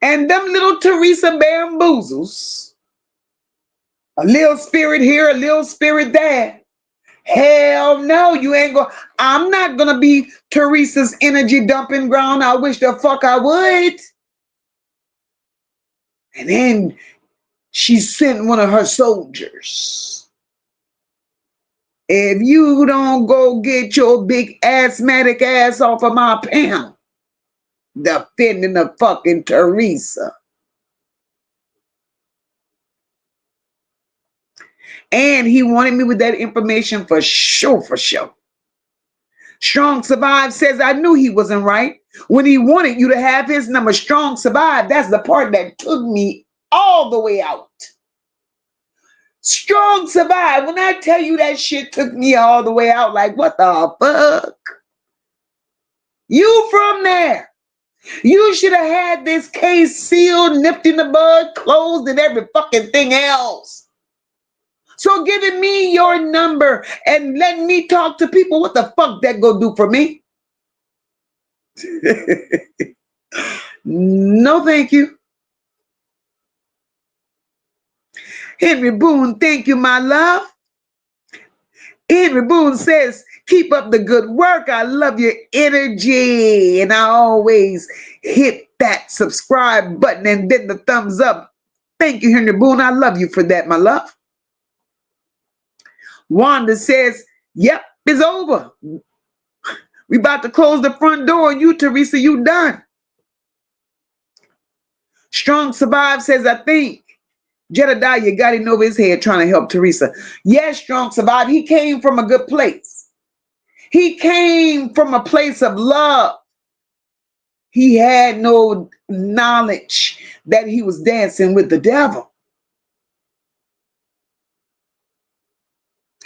And them little Theresa bamboozles, a little spirit here, a little spirit there. Hell no, you ain't going. I'm not gonna be Theresa's energy dumping ground. I wish the fuck I would. And then she sent one of her soldiers. If you don't go get your big asthmatic ass off of my panel, defending the fucking Theresa. And he wanted me with that information for sure, for sure. Strong Survive says, I knew he wasn't right when he wanted you to have his number. Strong Survive, that's the part that took me all the way out. Strong Survive, when I tell you that shit took me all the way out, like, what the fuck? You from there. You should have had this case sealed, nipped in the bud, closed, and every fucking thing else. So giving me your number and letting me talk to people, what the fuck that go do for me? No, thank you. Henry Boone, thank you, my love. Henry Boone says, keep up the good work. I love your energy. And I always hit that subscribe button and then the thumbs up. Thank you, Henry Boone. I love you for that, my love. Wanda says, yep, it's over. We about to close the front door and you, Theresa, you done. Strong Survive says, I think Jedediah got in over his head trying to help Theresa. Yes, Strong Survive. He came from a good place. He came from a place of love. He had no knowledge that he was dancing with the devil.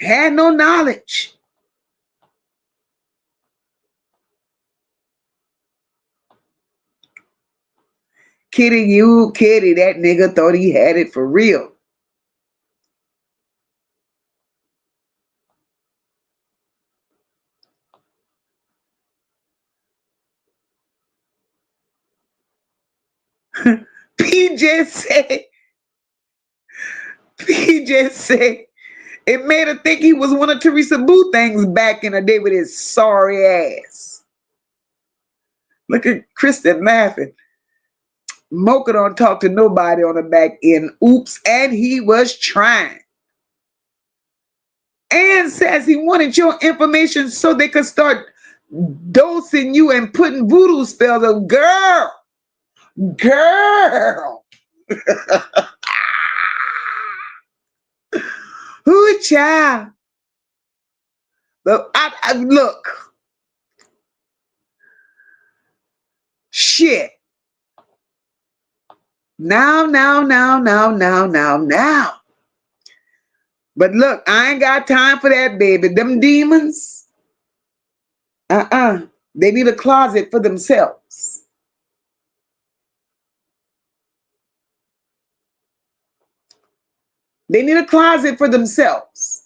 Had no knowledge. Kitty, you kitty, that nigga thought he had it for real. PJ said, it made her think he was one of Theresa Boo things back in the day with his sorry ass. Look at Kristen laughing. Moca don't talk to nobody on the back end. Oops, and he was trying. And says he wanted your information so they could start dosing you and putting voodoo spells on. Girl. Who child? Look, look. Shit. Now. But look, I ain't got time for that, baby. Them demons, they need a closet for themselves. They need a closet for themselves.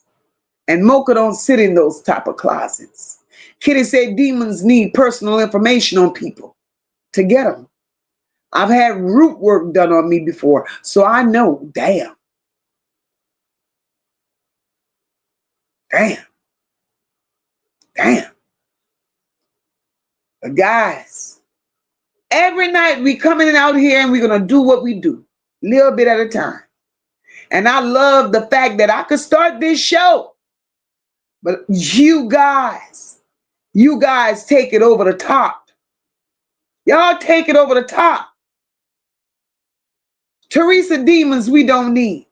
And Mocha don't sit in those type of closets. Kitty said demons need personal information on people to get them. I've had root work done on me before, so I know, damn. But guys, every night we coming out here and we're going to do what we do, a little bit at a time. And I love the fact that I could start this show, but you guys take it over the top. Y'all take it over the top. Theresa demons we don't need.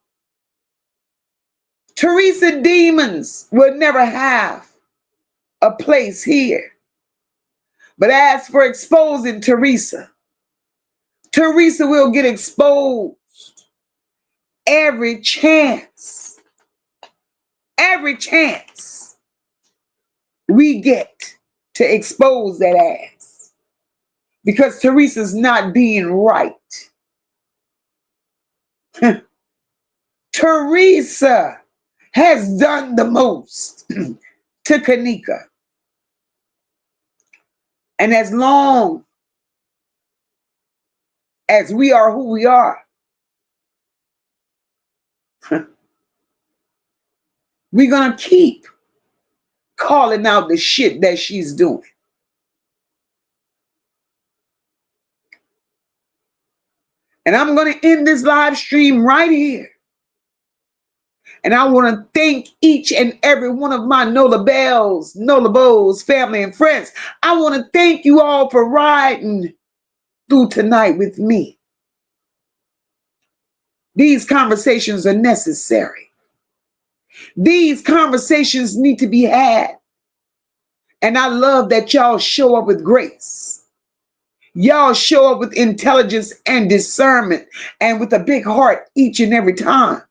Theresa demons will never have a place here. But as for exposing Theresa, Theresa will get exposed every chance we get to expose that ass. Because Theresa's not being right. Theresa has done the most to Kenneka. And as long as we are who we are, we're going to keep calling out the shit that she's doing. And I'm going to end this live stream right here. And I want to thank each and every one of my Nola Bells, Nola Bows, family and friends. I want to thank you all for riding through tonight with me. These conversations are necessary. These conversations need to be had. And I love that y'all show up with grace. Y'all show up with intelligence and discernment and with a big heart each and every time.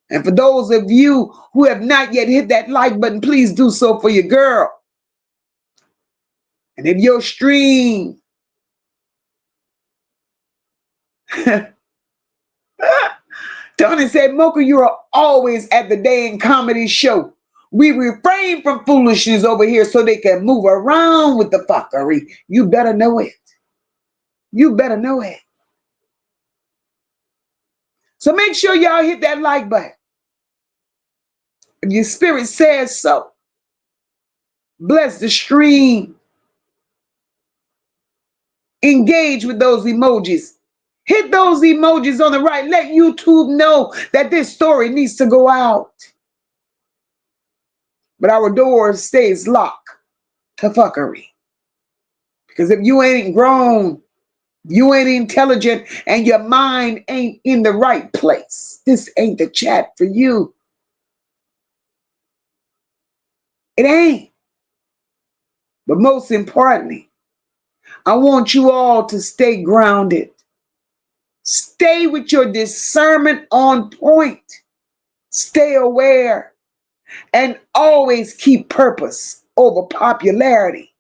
And for those of you who have not yet hit that like button, please do so for your girl. And if your stream Tony said, Mocha, you are always at the day in comedy show. We refrain from foolishness over here so they can move around with the fuckery. You better know it. You better know it. So make sure y'all hit that like button. If your spirit says so, bless the stream. Engage with those emojis. Hit those emojis on the right. Let YouTube know that this story needs to go out. But our door stays locked to fuckery. Because if you ain't grown, you ain't intelligent, and your mind ain't in the right place, this ain't the chat for you. It ain't. But most importantly, I want you all to stay grounded. Stay with your discernment on point. Stay aware. And always keep purpose over popularity.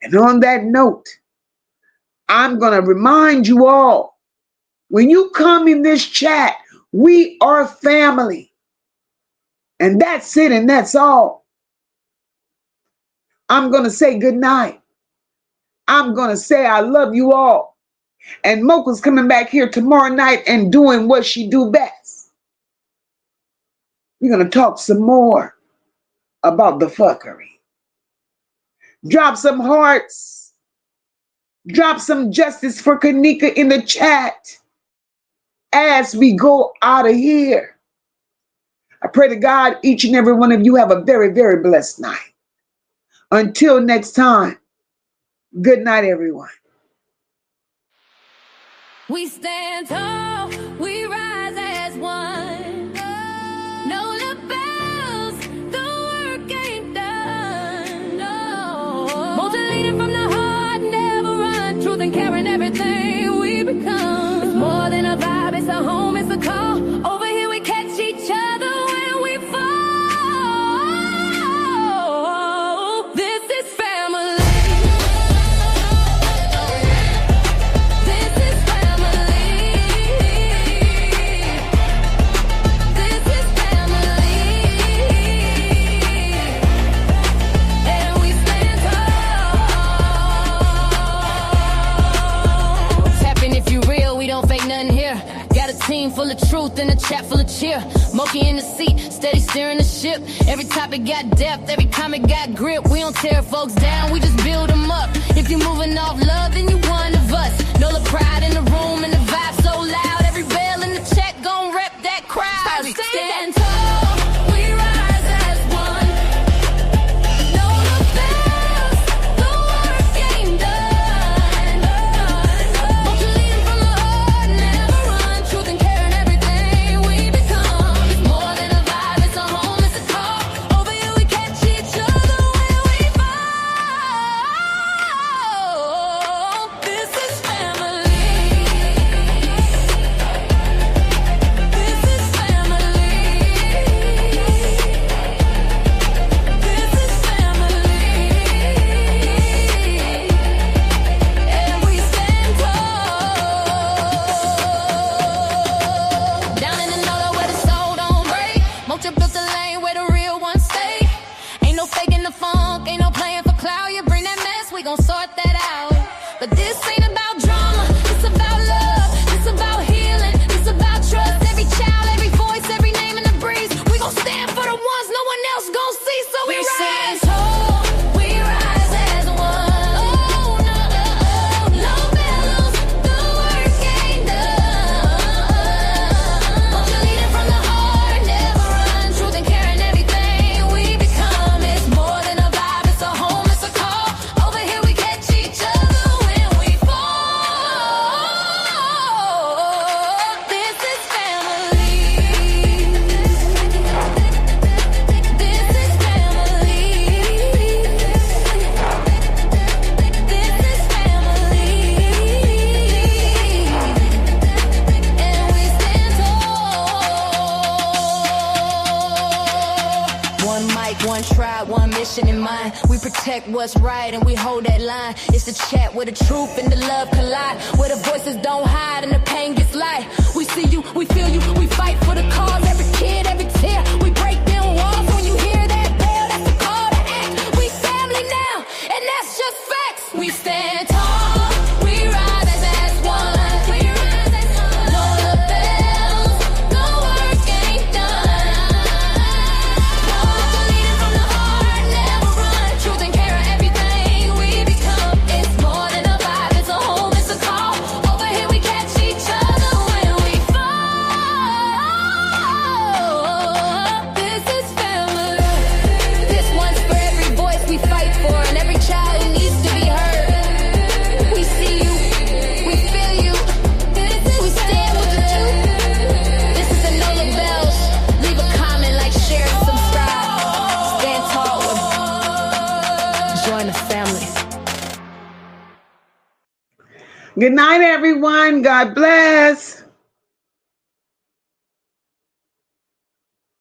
And on that note, I'm going to remind you all, when you come in this chat, we are family. And that's it, and that's all. I'm going to say good night. I'm going to say I love you all. And Mocha's coming back here tomorrow night and doing what she do best. We're going to talk some more about the fuckery. Drop some hearts. Drop some justice for Kenneka in the chat as we go out of here. I pray to God each and every one of you have a very, very blessed night. Until next time, good night, everyone. We stand tall, we rise as one. No bells, the work ain't done. No. Mocha leading from the heart, never run. Truth and caring, everything we become. It's more than a vibe, it's a home, it's a call. Over here we catch each other when we fall. This is family. Team full of truth and a chat full of cheer. Mocha in the seat, steady steering the ship. Every topic got depth, every comment got grip. We don't tear folks down, we just build them up. If you're moving off love, then you one of us. Know the pride in the room and the vibe so loud. Every bell in the chat gon' rep that crowd. We stand tall, we rise as one. Know the bells, the work ain't done. Mocha leading from the heart, never run. Truth and caring, everything we become. It's more than a vibe, it's a home, it's a call. Over here we catch each other when we fall. This is family. This is family. in the funk, ain't no playing for clout. You bring that mess, we gon' sort that out. But this ain't about drama, it's about love, it's about healing, it's about trust. Every child, every voice, every name in the breeze. We gon' stand for the ones no one else gon' see. So we rise tall, we rise as one. Oh no, no battles, the work ain't done. Moca leading from the heart, never run. Truth and care and everything we become. It's more than a vibe, it's a home, it's a call. Over here we catch each other when we fall. This is family. This is family. This is family. And we stand tall. One mic, one tribe, one mission in mind. We protect what's right and we hold that line. It's the chat where the truth and the love collide, where the voices don't hide and the pain gets light. We see you, we feel you, we fight for the cause. Every kid, every tear, we break down walls. When you hear that bell, that's the call to act. We family now, and that's just facts. We stand tall, we rise as one. No the bells, the work ain't done. Moca leading from the heart, never run. Truth and care are everything we become. It's more than a vibe, it's a home, it's a call. Over here we catch each other when we fall. This is family. This one's for every voice we fight for and every child who needs to be heard. We see you, we feel you. We stand with the truth. This is the No Look Bells. Leave a comment, like, share, and subscribe. Stand tall with join the family. Good night, everyone. God bless.